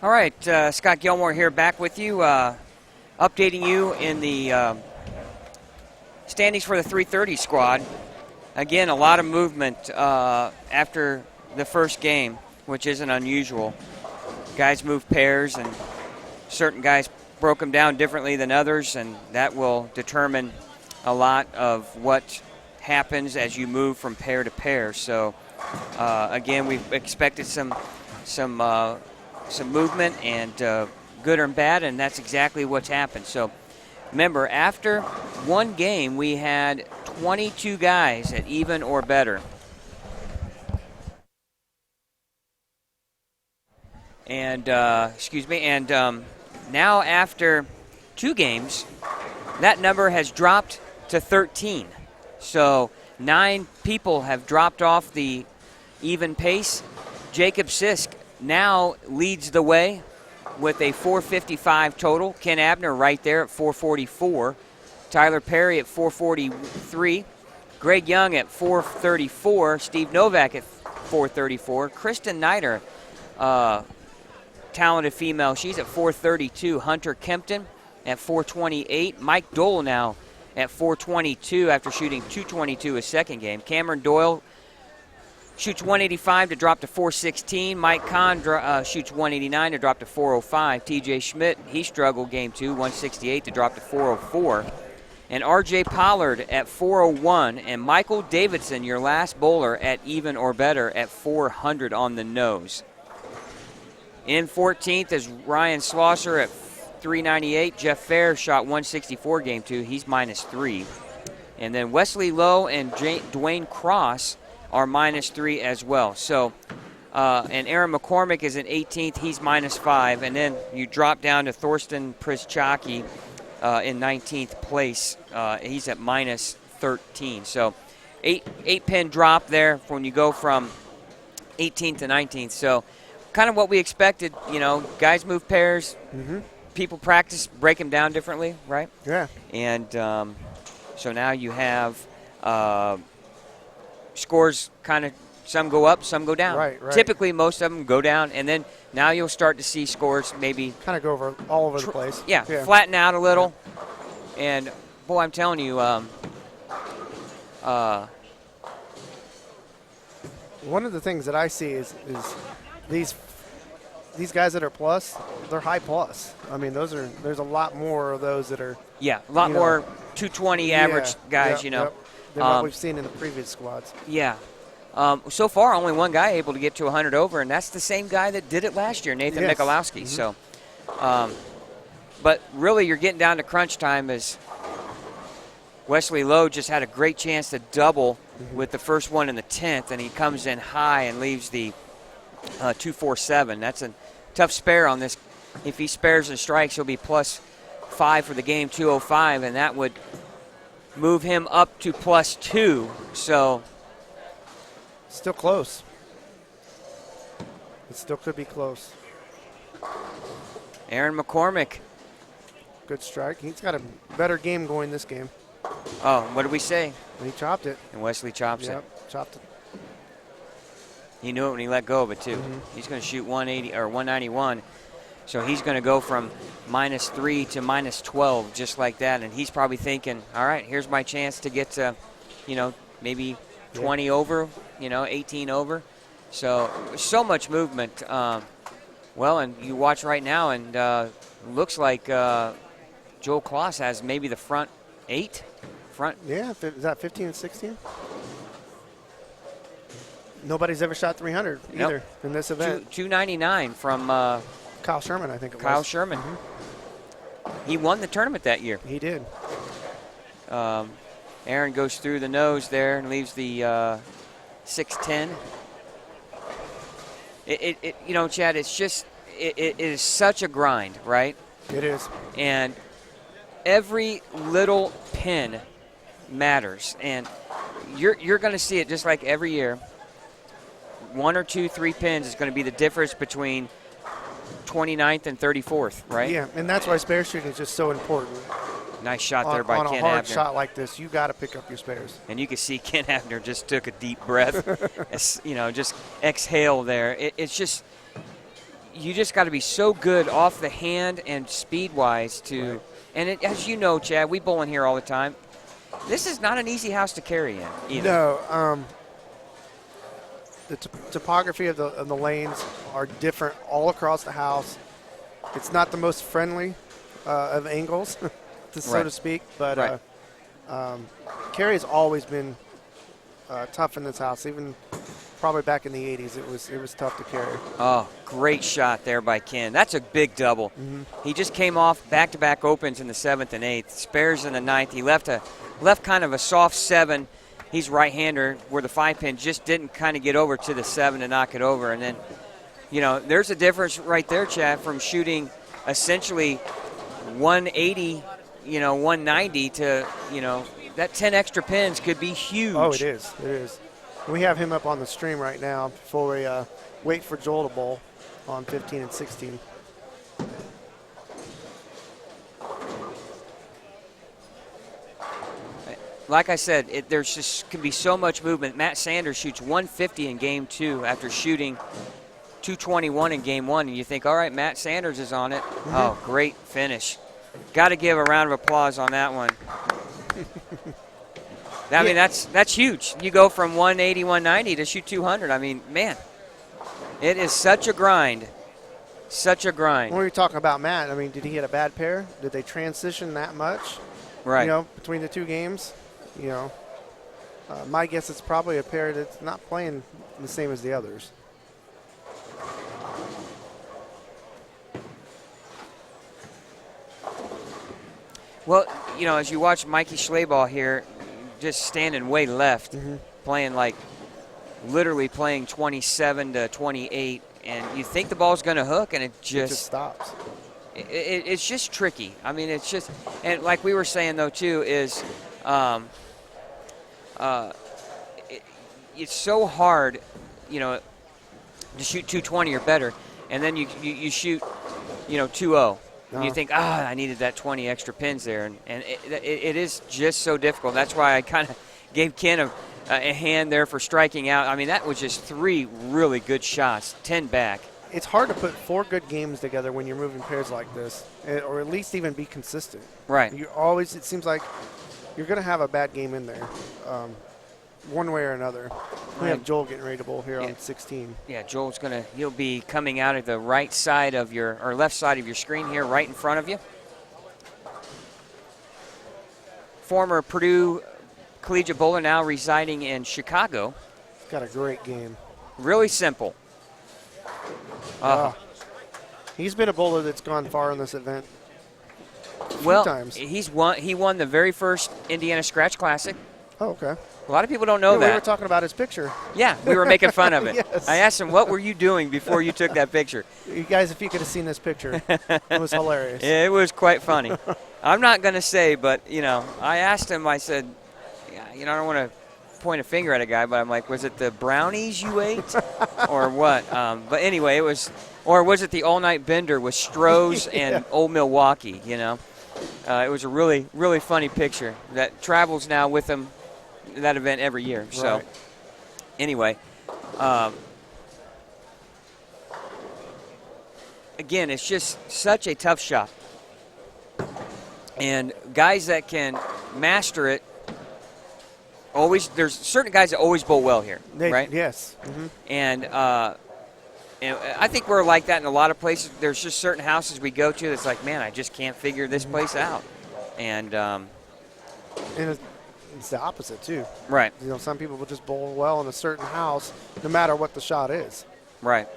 All right, Scott Gilmore here, back with you, updating you in the standings for the 330 squad. Again, a lot of movement after the first game, which isn't unusual. Guys move pairs, and certain guys broke them down differently than others, and that will determine a lot of what happens as you move from pair to pair. So, again, we've expected some movement, and good or bad, and that's exactly what's happened. So, remember, after one game, we had 22 guys at even or better. And, now after 2 games, that number has dropped to 13. So 9 people have dropped off the even pace. Jacob Sisk now leads the way with a 455 total. Ken Abner right there at 444. Tyler Perry at 443. Greg Young at 434. Steve Novak at 434. Kristen Nider, talented female, she's at 432. Hunter Kempton at 428. Mike Dole now at 422 after shooting 222 his second game. Cameron Doyle shoots 185 to drop to 416. Mike Kahn shoots 189 to drop to 405. TJ Schmidt, he struggled game 2, 168 to drop to 404. And RJ Pollard at 401. And Michael Davidson, your last bowler, at even or better at 400 on the nose. In 14th is Ryan Slosser at 398. Jeff Fair shot 164 game 2. He's -3. And then Wesley Lowe and Dwayne Cross are -3 as well. So, and Aaron McCormick is in 18th. He's -5. And then you drop down to Thorsten Prischaki in 19th place. He's at -13. So, eight pin drop there when you go from 18th to 19th. So, kind of what we expected. You know, guys move pairs. Mm-hmm. People practice, break them down differently, right? Yeah. And so now you have scores kind of, some go up, some go down. Right. Typically, most of them go down, and then now you'll start to see scores maybe kind of go all over the place. Yeah, flatten out a little. Yeah. And, boy, I'm telling you, one of the things that I see is these guys that are plus, they're high plus. I mean, there's a lot more of those that are. Yeah, a lot more 220 average guys, than what we've seen in the previous squads. Yeah. So far, only one guy able to get to 100 over, and that's the same guy that did it last year, Nathan Mikulowski. Mm-hmm. So, but really, you're getting down to crunch time as Wesley Lowe just had a great chance to double with the first one in the 10th, and he comes in high and leaves the 247. That's a tough spare on this. If he spares and strikes, he'll be +5 for the game, 205, and that would move him up to +2. So still close. It still could be close. Aaron McCormick. Good strike. He's got a better game going this game. Oh, what did we say? He chopped it. And Wesley chops it. Yep, chopped it. He knew it when he let go of it, too. Mm-hmm. He's going to shoot 180 or 191. So he's going to go from -3 to -12 just like that. And he's probably thinking, all right, here's my chance to get to, maybe 20 over, 18 over. So much movement. And you watch right now, and looks like Joel Kloss has maybe the front 8. Yeah, is that 15 and 16? Nobody's ever shot 300 either in this event. 299 from Kyle Sherman, I think it was. Kyle Sherman. Mm-hmm. He won the tournament that year. He did. Aaron goes through the nose there and leaves the 610. Chad, it's just it is such a grind, right? It is. And every little pin matters, and you're going to see it just like every year. 1 or 2, 3 pins is going to be the difference between 29th and 34th, right? Yeah, and that's why spare shooting is just so important. Nice shot there by Ken Abner. On a hard shot like this, you got to pick up your spares. And you can see Ken Abner just took a deep breath, just exhale there. It's just you just got to be so good off the hand and speed-wise to Right. and as you know, Chad, we bowl in here all the time. This is not an easy house to carry in either. No, the topography of the lanes are different all across the house. It's not the most friendly of angles, so Right. to speak, but Right. carry has always been tough in this house. Even probably back in the 80s, it was tough to carry. Oh, great shot there by Ken. That's a big double. Mm-hmm. He just came off back-to-back opens in the 7th and 8th, spares in the 9th. He left kind of a soft 7. He's right-hander where the 5-pin just didn't kind of get over to the 7 to knock it over. And then, there's a difference right there, Chad, from shooting essentially 180, 190 to, that 10 extra pins could be huge. Oh, it is. It is. We have him up on the stream right now before we wait for Joel to bowl on 15 and 16. Like I said, there's just can be so much movement. Matt Sanders shoots 150 in game 2 after shooting 221 in game 1, and you think, all right, Matt Sanders is on it. Mm-hmm. Oh, great finish. Got to give a round of applause on that one. I mean, that's huge. You go from 180, 190 to shoot 200. I mean, man, it is such a grind. Such a grind. When we were talking about Matt, I mean, did he hit a bad pair? Did they transition that much? Right. Between the two games? My guess it's probably a pair that's not playing the same as the others. Well, as you watch Mikey Schleybaugh here, just standing way left, playing literally playing 27 to 28, and you think the ball's going to hook, and it just stops. It's just tricky. I mean, it's just, and like we were saying though too, is it's so hard, to shoot 220 or better, and then you shoot, 2-0. And you think, I needed that 20 extra pins there, and it is just so difficult. That's why I kind of gave Ken a hand there for striking out. I mean, that was just 3 really good shots, 10 back. It's hard to put 4 good games together when you're moving pairs like this, or at least even be consistent. Right. It seems like you're going to have a bad game in there, one way or another. We have Joel getting ready to bowl here on 16. Yeah, Joel's he'll be coming out of the right side of or left side of your screen here, right in front of you. Former Purdue collegiate bowler, now residing in Chicago. Got a great game. Really simple. He's been a bowler that's gone far in this event. Well, times. He won the very first Indiana Scratch Classic. Oh, okay. A lot of people don't know Yeah, that. we were talking about his picture. Yeah, we were making fun of it. Yes. I asked him, what were you doing before you took that picture? You guys, if you could have seen this picture, it was hilarious. It was quite funny. I'm not going to say, but, I asked him, I said, I don't want to point a finger at a guy, but I'm like, was it the brownies you ate or what? But anyway, or was it the all-night bender with Stroh's and Old Milwaukee, It was a really, really funny picture that travels now with him that event every year. So Right. anyway, again, it's just such a tough shot. And guys that can master it, there's certain guys that always bowl well here, right? Yes. Mm-hmm. And I think we're like that in a lot of places. There's just certain houses we go to that's like, man, I just can't figure this place out. And it's the opposite, too. right. Some people will just bowl well in a certain house no matter what the shot is. Right.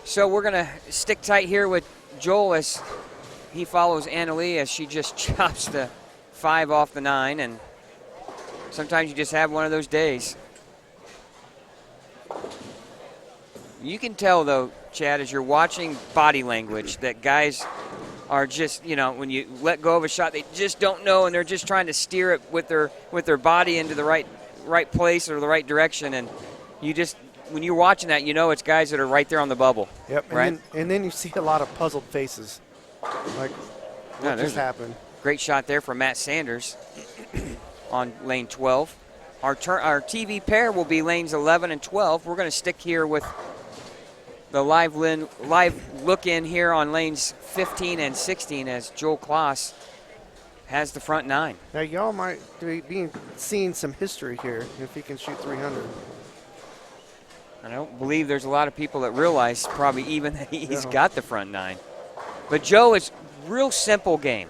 So we're going to stick tight here with Joel as he follows Annalee as she just chops the 5 off the 9, and sometimes you just have one of those days. You can tell, though, Chad, as you're watching body language, that guys are just, when you let go of a shot, they just don't know, and they're just trying to steer it with their body into the right place or the right direction, and when you're watching that, it's guys that are right there on the bubble. Yep. Right. And then you see a lot of puzzled faces, like what just happened. Great shot there from Matt Sanders on lane 12. Our TV pair will be lanes 11 and 12. We're going to stick here with the live look in here on lanes 15 and 16 as Joel Kloss has the front 9. Now, y'all might be seeing some history here if he can shoot 300. I don't believe there's a lot of people that realize probably even that he's got the front 9. But Joe, is real simple game.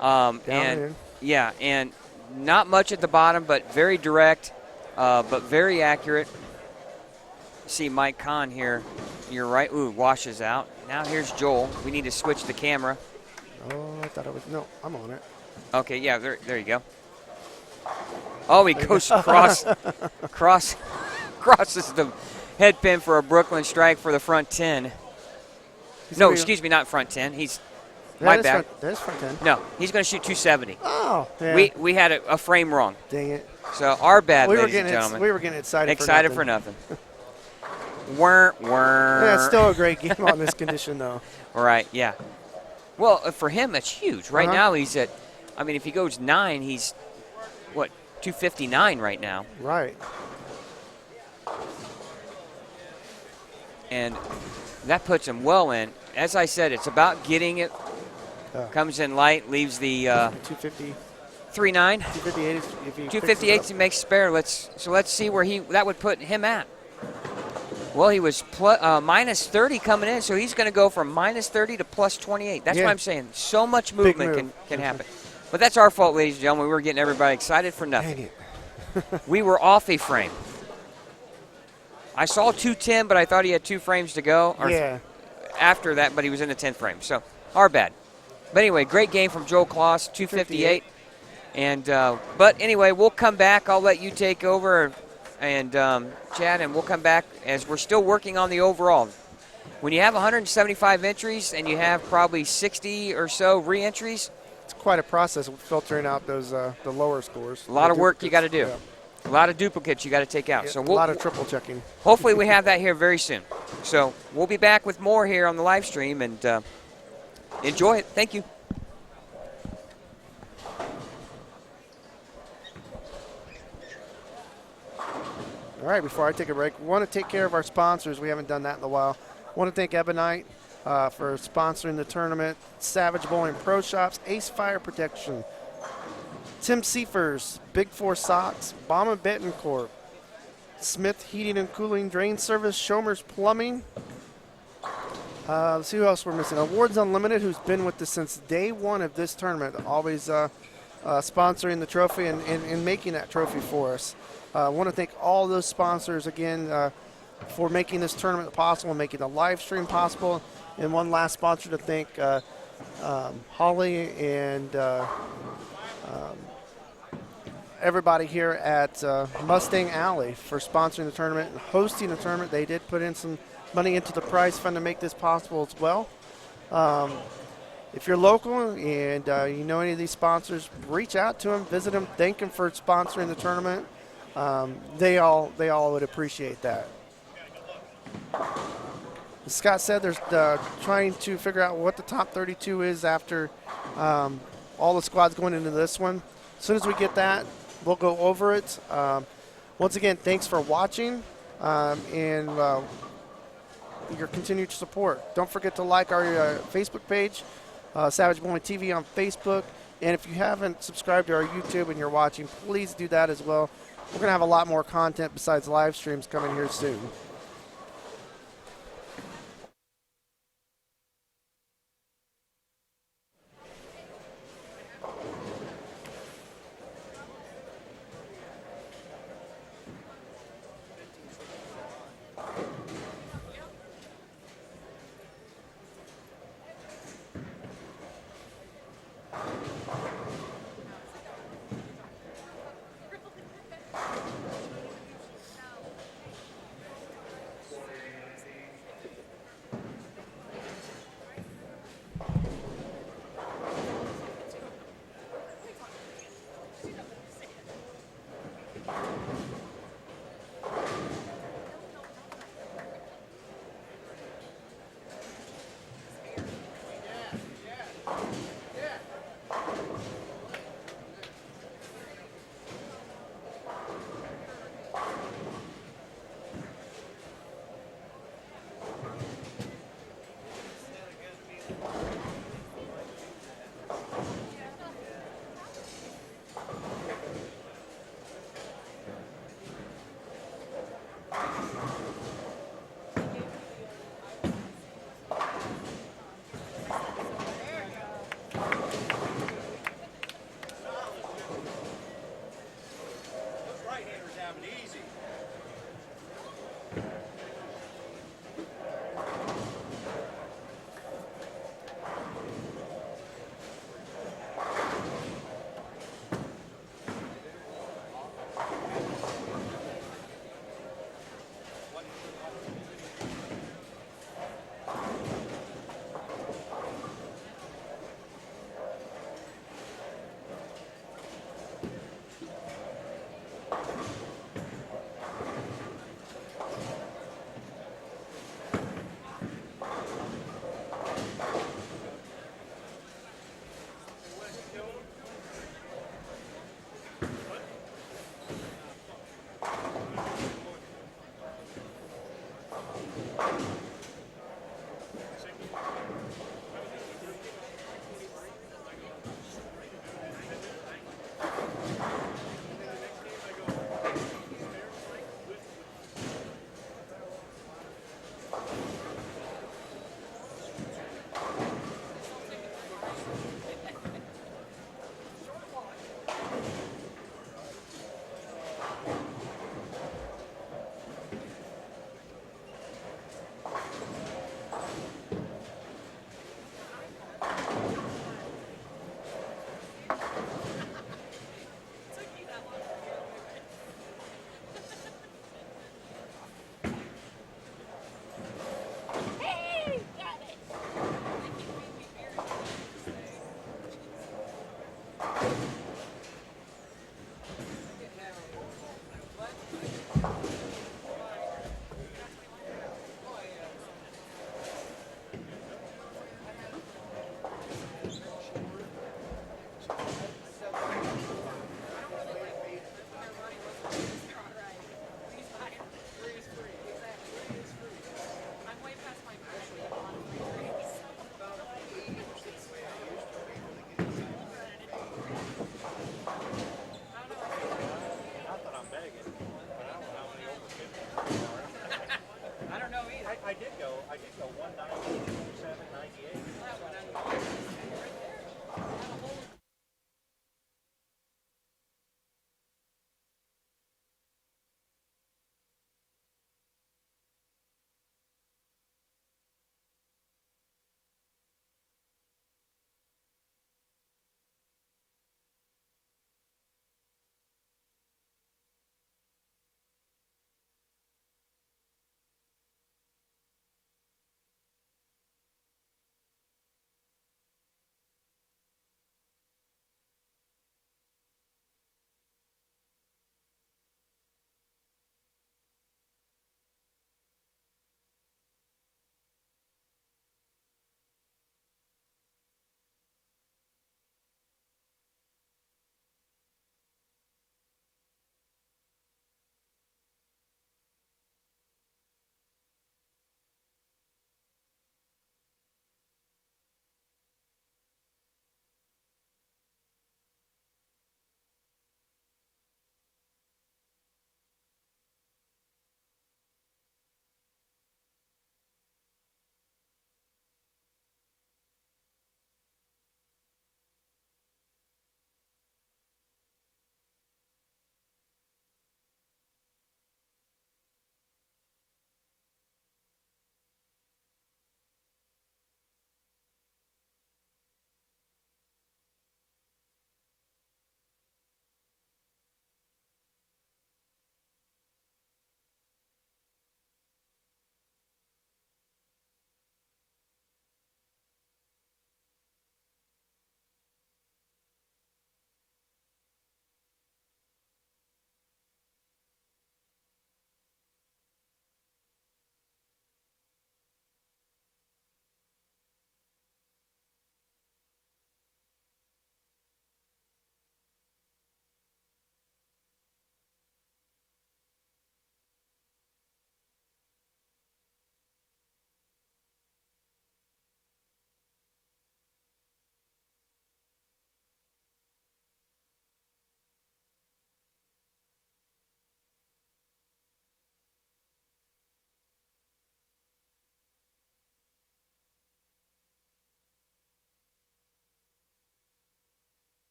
Down in. Yeah, and not much at the bottom, but very direct, but very accurate. See Mike Kahn here. You're right. Ooh, washes out. Now here's Joel. We need to switch the camera. Oh, I thought I was. No, I'm on it. Okay, yeah, there you go. Oh, he goes crosses the head pin for a Brooklyn strike for the front 10. No, excuse me, not front 10. He's my bad. That is front 10. No, he's going to shoot 270. Oh, yeah. We had a frame wrong. Dang it. So our bad, ladies and gentlemen. We were getting excited for nothing. Whir. Yeah, it's still a great game on this condition, though. Right, yeah. Well, for him, that's huge. Right now, he's at, I mean, if he goes 9, he's, 259 right now. Right. And that puts him well in. As I said, it's about getting it. Comes in light, leaves the 250. 3.9. 258 if he 258 he makes spare. Let's see where that would put him at. Well, he was minus 30 coming in, so he's going to go from minus 30 to plus 28. That's what I'm saying. So much movement can happen. But that's our fault, ladies and gentlemen. We were getting everybody excited for nothing. Dang it. We were off a frame. I saw 210, but I thought he had 2 frames to go. After that, but he was in the 10th frame. So our bad. But anyway, great game from Joel Kloss, 258. And but anyway, we'll come back. I'll let you take over and Chad, and we'll come back as we're still working on the overall. When you have 175 entries and you have probably 60 or so re-entries, it's quite a process filtering out those the lower scores. A lot of work you got to do. Yeah. A lot of duplicates you got to take out. So a lot of triple checking. Hopefully we have that here very soon. So we'll be back with more here on the live stream, and enjoy it. Thank you. All right, before I take a break, we want to take care of our sponsors. We haven't done that in a while. I want to thank Ebonite for sponsoring the tournament, Savage Bowling Pro Shops, Ace Fire Protection, Tim Seifers, Big Four Socks, Baum and Bettencourt, Smith Heating and Cooling, Drain Service, Schomer's Plumbing. Let's see who else we're missing. Awards Unlimited, who's been with us since day one of this tournament, always sponsoring the trophy and making that trophy for us. I want to thank all those sponsors again for making this tournament possible, making the live stream possible. And one last sponsor to thank, Holly and everybody here at Mustang Alley for sponsoring the tournament and hosting the tournament. They did put in some money into the prize fund to make this possible as well. If you're local and you know any of these sponsors, reach out to them, visit them, thank them for sponsoring the tournament. They all would appreciate that. As Scott said, there's trying to figure out what the top 32 is after all the squads going into this one. As soon as we get that, we'll go over it. Once again, thanks for watching and your continued support. Don't forget to like our Facebook page, Savage Bowling TV on Facebook. And if you haven't subscribed to our YouTube and you're watching, please do that as well. We're going to have a lot more content besides live streams coming here soon.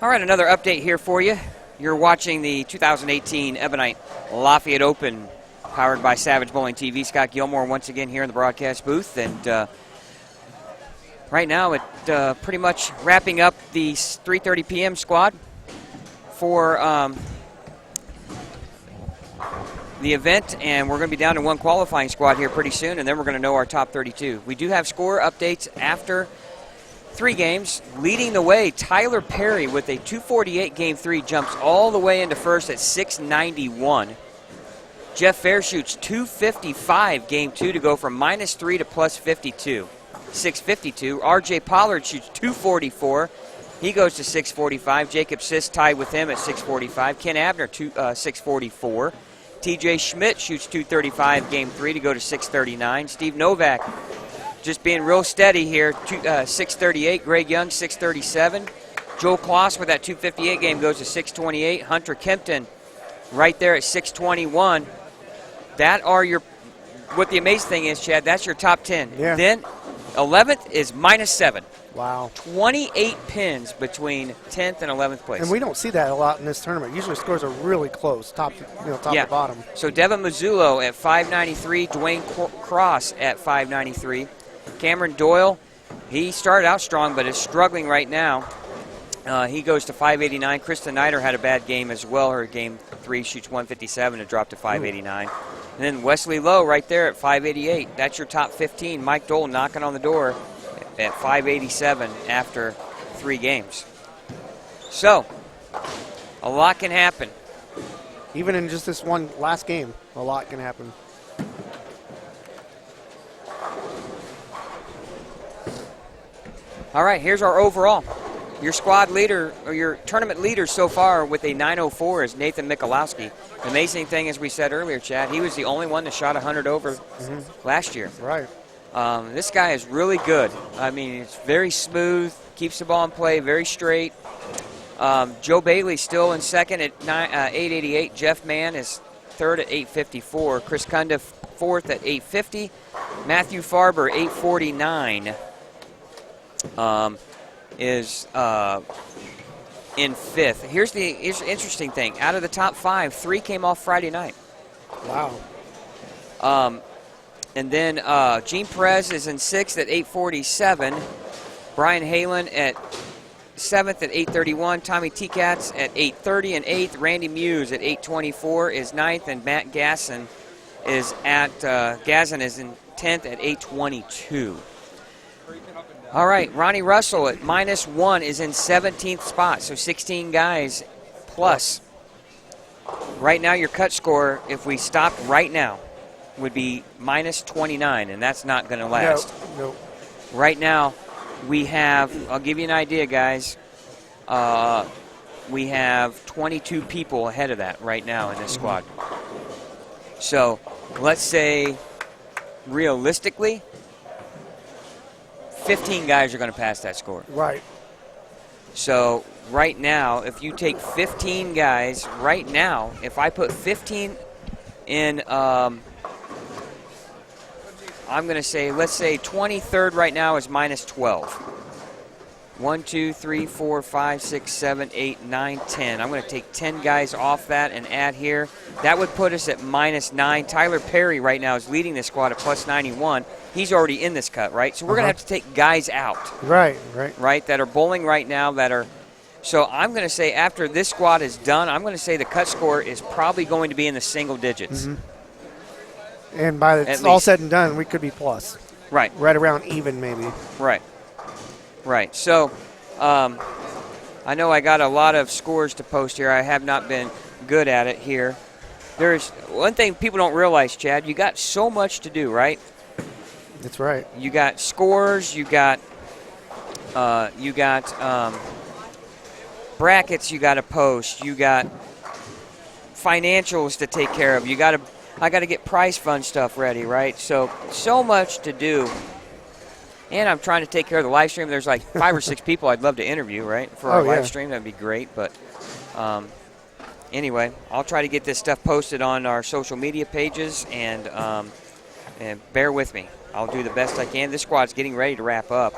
All right, another update here for you. You're watching the 2018 Ebonite Lafayette Open, powered by Savage Bowling TV. Scott Gilmore once again here in the broadcast booth, and right now it pretty much wrapping up the 3:30 p.m. squad for the event, and we're going to be down to one qualifying squad here pretty soon, and then we're going to know our top 32. We do have score updates after 3 games. Leading the way, Tyler Perry with a 248 game 3 jumps all the way into first at 691. Jeff Fair shoots 255 game 2 to go from -3 to +52. 652. RJ Pollard shoots 244. He goes to 645. Jacob Sisk tied with him at 645. Ken Abner 644. TJ Schmidt shoots 235 game 3 to go to 639. Steve Novak just being real steady here, 638. Greg Young 637. Joel Kloss with that 258 game goes to 628. Hunter Kempton right there at 621. That are your, what the amazing thing is, Chad, that's your top 10. Yeah. Then 11th is -7. Wow. 28 pins between 10th and 11th place. And we don't see that a lot in this tournament. Usually scores are really close, top to bottom. So Devin Mazzullo at 593, Dwayne Cross at 593. Cameron Doyle, he started out strong but is struggling right now. He goes to 589. Krista Nider had a bad game as well. Her game 3 shoots 157 to drop to 589. And then Wesley Lowe right there at 588. That's your top 15. Mike Dole knocking on the door at 587 after 3 games. So, a lot can happen. Even in just this one last game, a lot can happen. All right, here's our overall. Your squad leader, or your tournament leader so far with a 904 is Nathan Michalowski. The amazing thing, as we said earlier, Chad, he was the only one that shot 100 over last year. Right. This guy is really good. I mean, it's very smooth, keeps the ball in play, very straight. Joe Bailey still in second at 888. Jeff Mann is third at 854. Chris Kunda fourth at 850. Matthew Farber, 849, is in fifth. Here's the interesting thing. Out of the top 5, 3 came off Friday night. Wow. And then Gene Perez is in 6th at 847. Brian Halen at 7th at 831. Tommy T-Cats at 830 and 8th. Randy Muse at 824 is 9th. And Matt Gasson is at Gazin is in 10th at 822. All right, Ronnie Russell at -1 is in 17th spot, so 16 guys plus. Right now, your cut score, if we stopped right now, would be -29, and that's not going to last. No. Right now, we have, I'll give you an idea, guys. We have 22 people ahead of that right now in this squad. So let's say, realistically, 15 guys are going to pass that score. Right. So right now, if you take 15 guys, right now, if I put 15 in, I'm going to say, let's say 23rd right now is -12. 1, 2, 3, 4, 5, 6, 7, 8, 9, 10. I'm going to take 10 guys off that and add here. That would put us at -9. Tyler Perry right now is leading this squad at +91. He's already in this cut, right? So we're going to have to take guys out. Right. Right, that are bowling right now that are. So I'm going to say after this squad is done, I'm going to say the cut score is probably going to be in the single digits. And by the it's all said and done, we could be plus. Right. Right around even, maybe. Right. So I know I got a lot of scores to post here. I have not been good at it here. There's one thing people don't realize, Chad. You got so much to do, right? That's right. You got scores. You got brackets. You got to post. You got financials to take care of. I got to get prize fund stuff ready, right? So much to do. And I'm trying to take care of the live stream. There's like 5 or 6 people I'd love to interview, right, for our live stream. That'd be great. But anyway, I'll try to get this stuff posted on our social media pages, and bear with me. I'll do the best I can. This squad's getting ready to wrap up.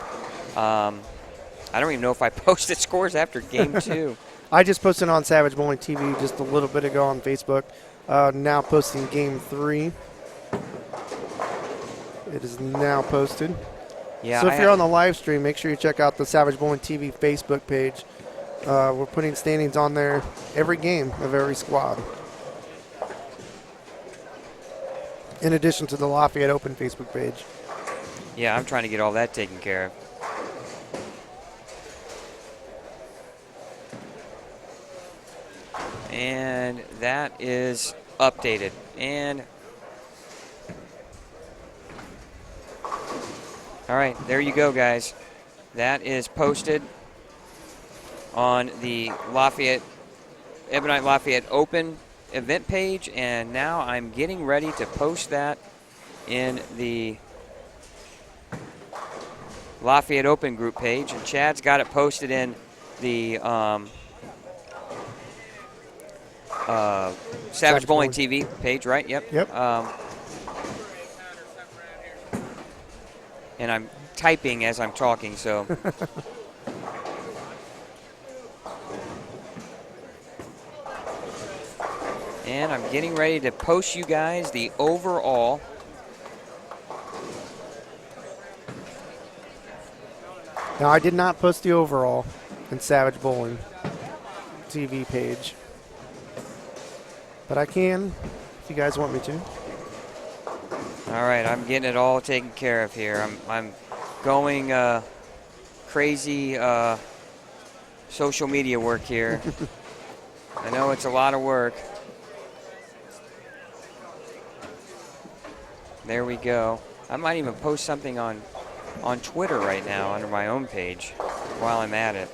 I don't even know if I posted scores after game 2. I just posted on Savage Bowling TV just a little bit ago on Facebook. Now posting game 3. It is now posted. Yeah. So if you're on the live stream, make sure you check out the Savage Bowling TV Facebook page. We're putting standings on there every game of every squad. In addition to the Lafayette Open Facebook page. Yeah, I'm trying to get all that taken care of. And that is updated. And all right, there you go, guys. That is posted on the Ebonite Lafayette Open event page, and now I'm getting ready to post that in the Lafayette Open group page, and Chad's got it posted in the Savage Bowling TV page, right? Yep. And I'm typing as I'm talking, so. And I'm getting ready to post you guys the overall Now, I did not post the overall in Savage Bowling TV page, but I can if you guys want me to. All right, I'm getting it all taken care of here. I'm going crazy social media work here. I know it's a lot of work. There we go. I might even post something on Twitter right now under my own page while I'm at it.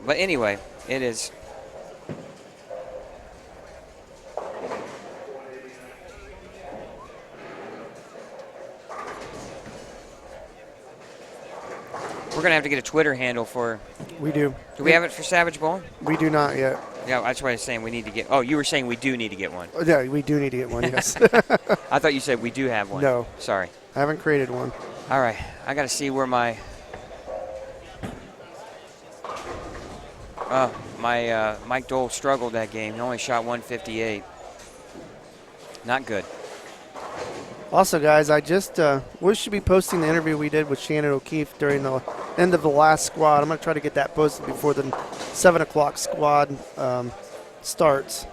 But anyway, it is. We're going to have to get a Twitter handle for. We do. Do we have it for Savage Bowling? We do not yet. Yeah, that's what I was saying. We need to get. Oh, you were saying we do need to get one. Yeah, we do need to get one, yes. I thought you said we do have one. No. Sorry. I haven't created one. All right. I got to see where my. Mike Dole struggled that game. He only shot 158. Not good. Also, guys, I just we should be posting the interview we did with Shannon O'Keefe during the end of the last squad. I'm going to try to get that posted before the 7 o'clock squad starts,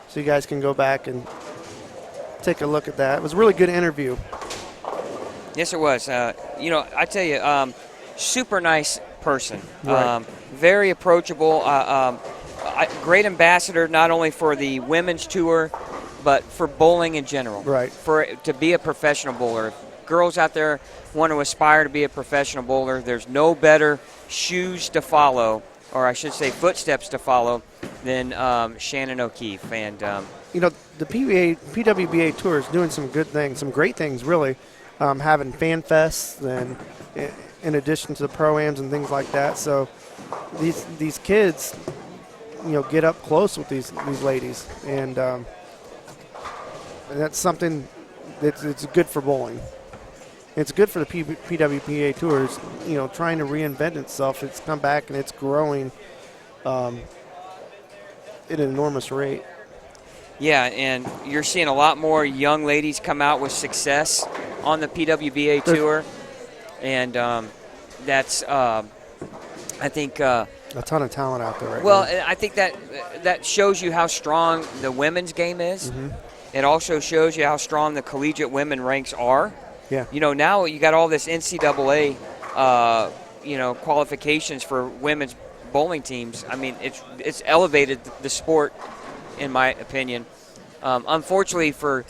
so you guys can go back and take a look at that. It was a really good interview. Yes, it was. I tell you, super nice person. Right. Very approachable. Great ambassador not only for the women's tour, but for bowling in general. Right. To be a professional bowler. If girls out there want to aspire to be a professional bowler, there's no better shoes to follow, or I should say footsteps to follow, than Shannon O'Keefe. And the PWBA Tour is doing some good things, some great things, really. Having fan fests, and in addition to the pro-ams and things like that. So these kids, get up close with these ladies, and that's something it's good for bowling. It's good for the PWPA Tours, trying to reinvent itself. It's come back and it's growing at an enormous rate. Yeah, and you're seeing a lot more young ladies come out with success on the PWBA Tour, and that's, I think, a ton of talent out there right now. Well, I think that shows you how strong the women's game is. Mm-hmm. It also shows you how strong the collegiate women ranks are. Yeah. Now you got all this NCAA, qualifications for women's bowling teams. I mean, it's elevated the sport, in my opinion. Unfortunately for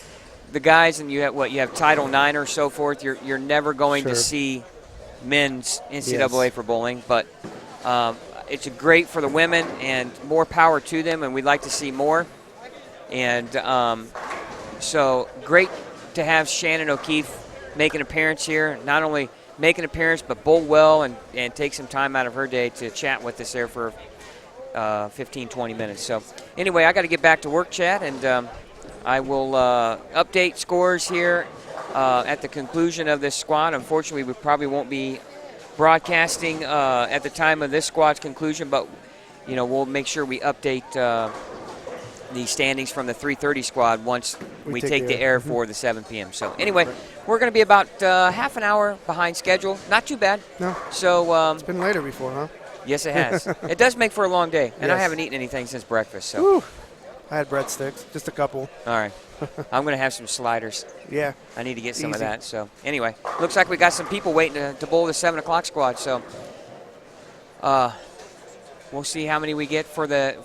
the guys, and you have Title IX or so forth, you're never going to see men's NCAA for bowling, but it's great for the women, and more power to them, and we'd like to see more. And so great to have Shannon O'Keefe make an appearance here. Not only make an appearance, but bowl well and take some time out of her day to chat with us there for 15, 20 minutes. So anyway, I got to get back to work, Chad, and I will update scores here at the conclusion of this squad. Unfortunately, we probably won't be broadcasting at the time of this squad's conclusion, but we'll make sure we update the standings from the 3:30 squad once we take the air for the 7 p.m. So anyway, we're going to be about half an hour behind schedule. Not too bad. No. So it's been later before, huh? Yes, it has. It does make for a long day, and I Yes. haven't eaten anything since breakfast. So. Whew. I had breadsticks, just a couple. All right. I'm going to have some sliders. Yeah. I need to get some of Easy. that. So anyway, looks like we got some people waiting to bowl the 7 o'clock squad. So we'll see how many we get for the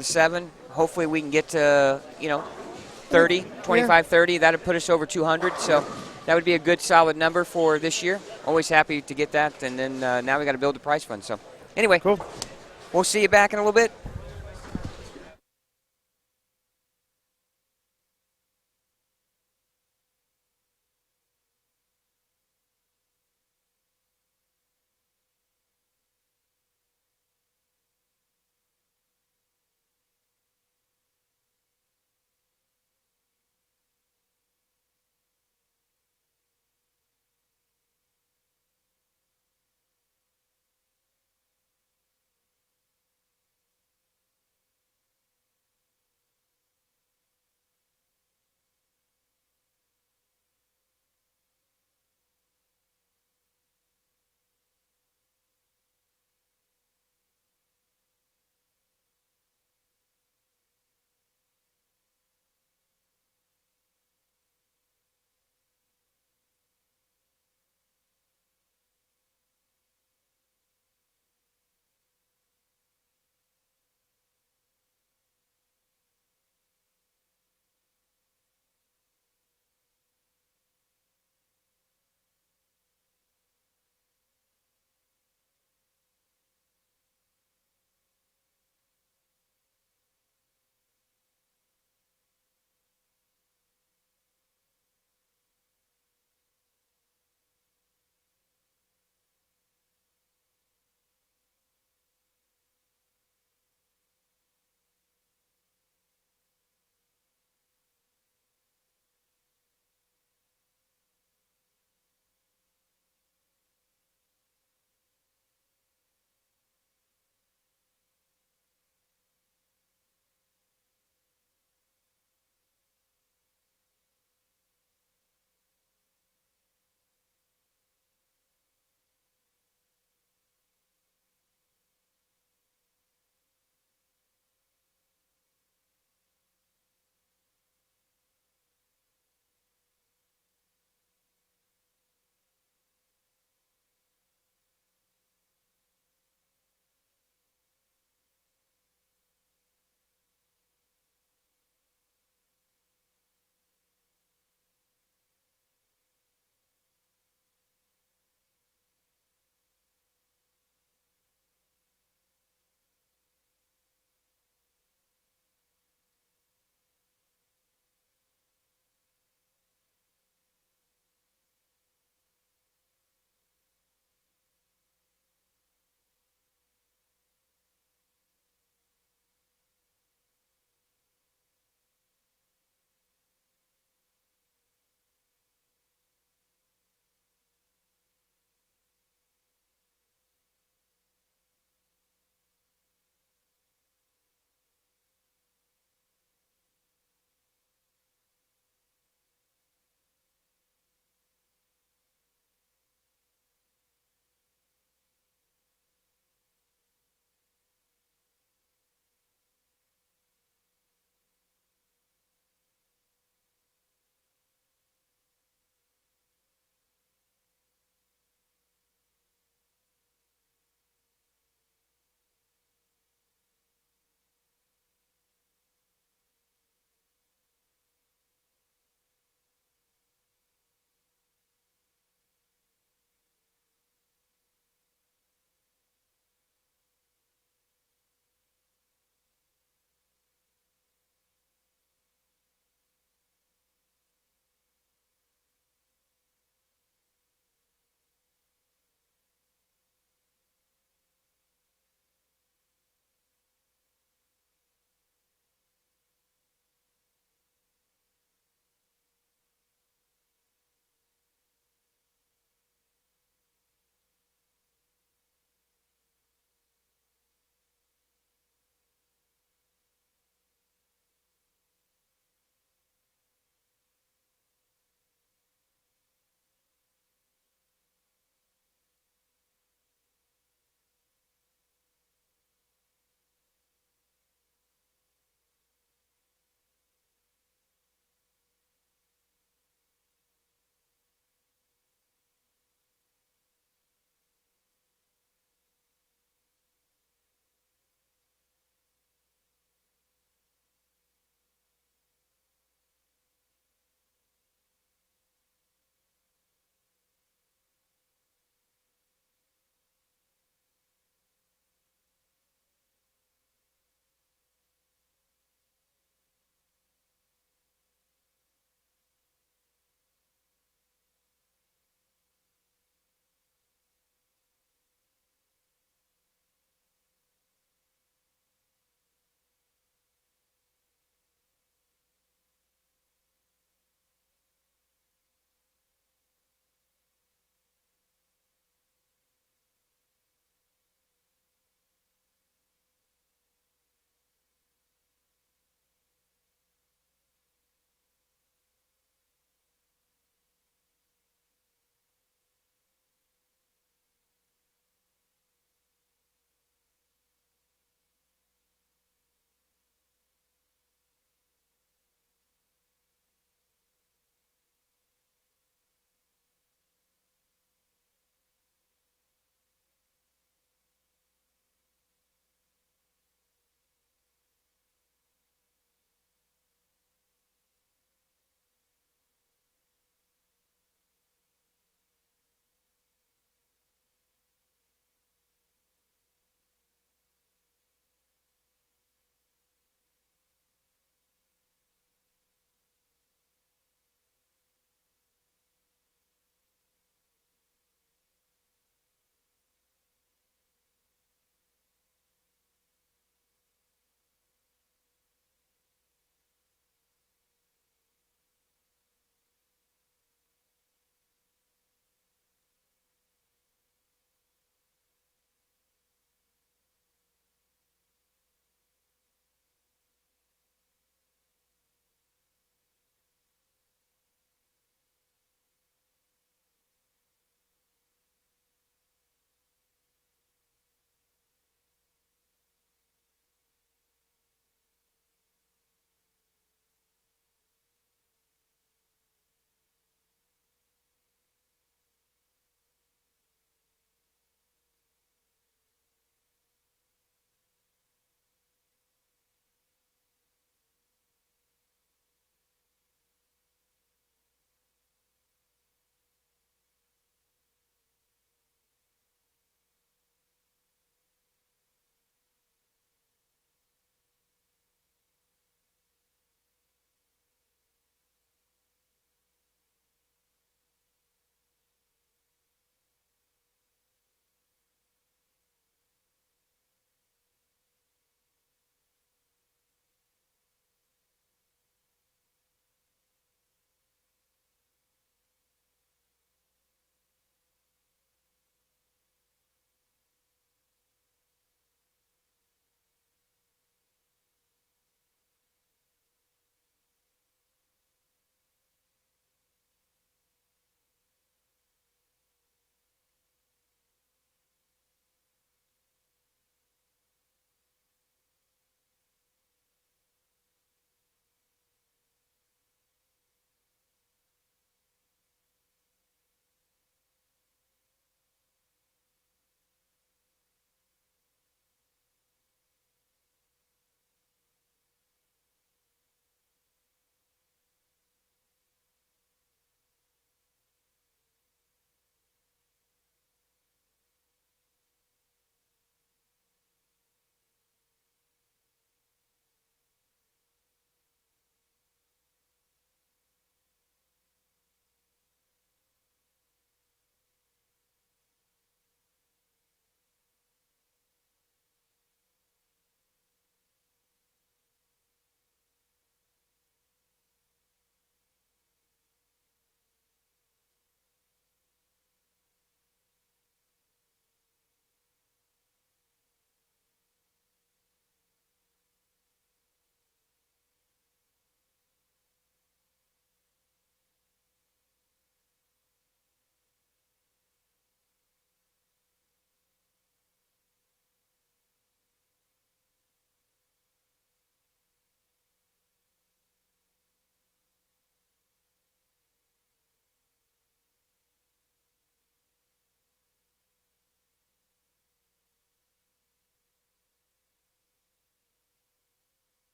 7. Hopefully we can get to 30, 25, 30. That'd put us over 200. So that would be a good solid number for this year. Always happy to get that. And then now we got to build the prize fund. So anyway, Cool. We'll see you back in a little bit.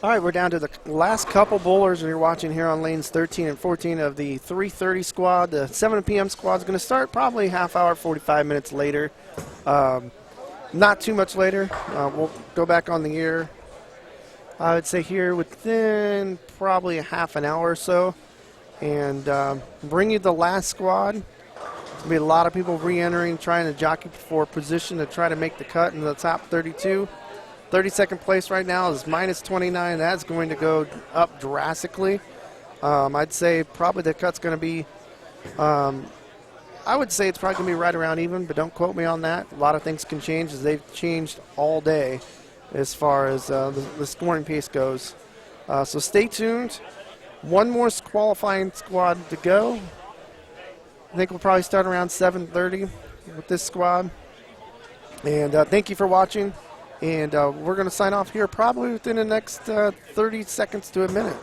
All right, we're down to the last couple bowlers, and you're watching here on lanes 13 and 14 of the 3:30 squad. The 7 p.m. squad is going to start probably half hour, 45 minutes later. Not too much later. We'll go back on the air, I would say, here within probably a half an hour or so, and bring you the last squad. There'll be a lot of people re-entering, trying to jockey for position to try to make the cut into the top 32. 32nd place right now is minus 29. That's going to go up drastically. I'd say probably the cut's going to be, I would say it's probably going to be right around even, but don't quote me on that. A lot of things can change as they've changed all day as far as the scoring pace goes. So stay tuned. One more qualifying squad to go. I think we'll probably start around 7:30 with this squad. And thank you for watching. And we're going to sign off here probably within the next 30 seconds to a minute.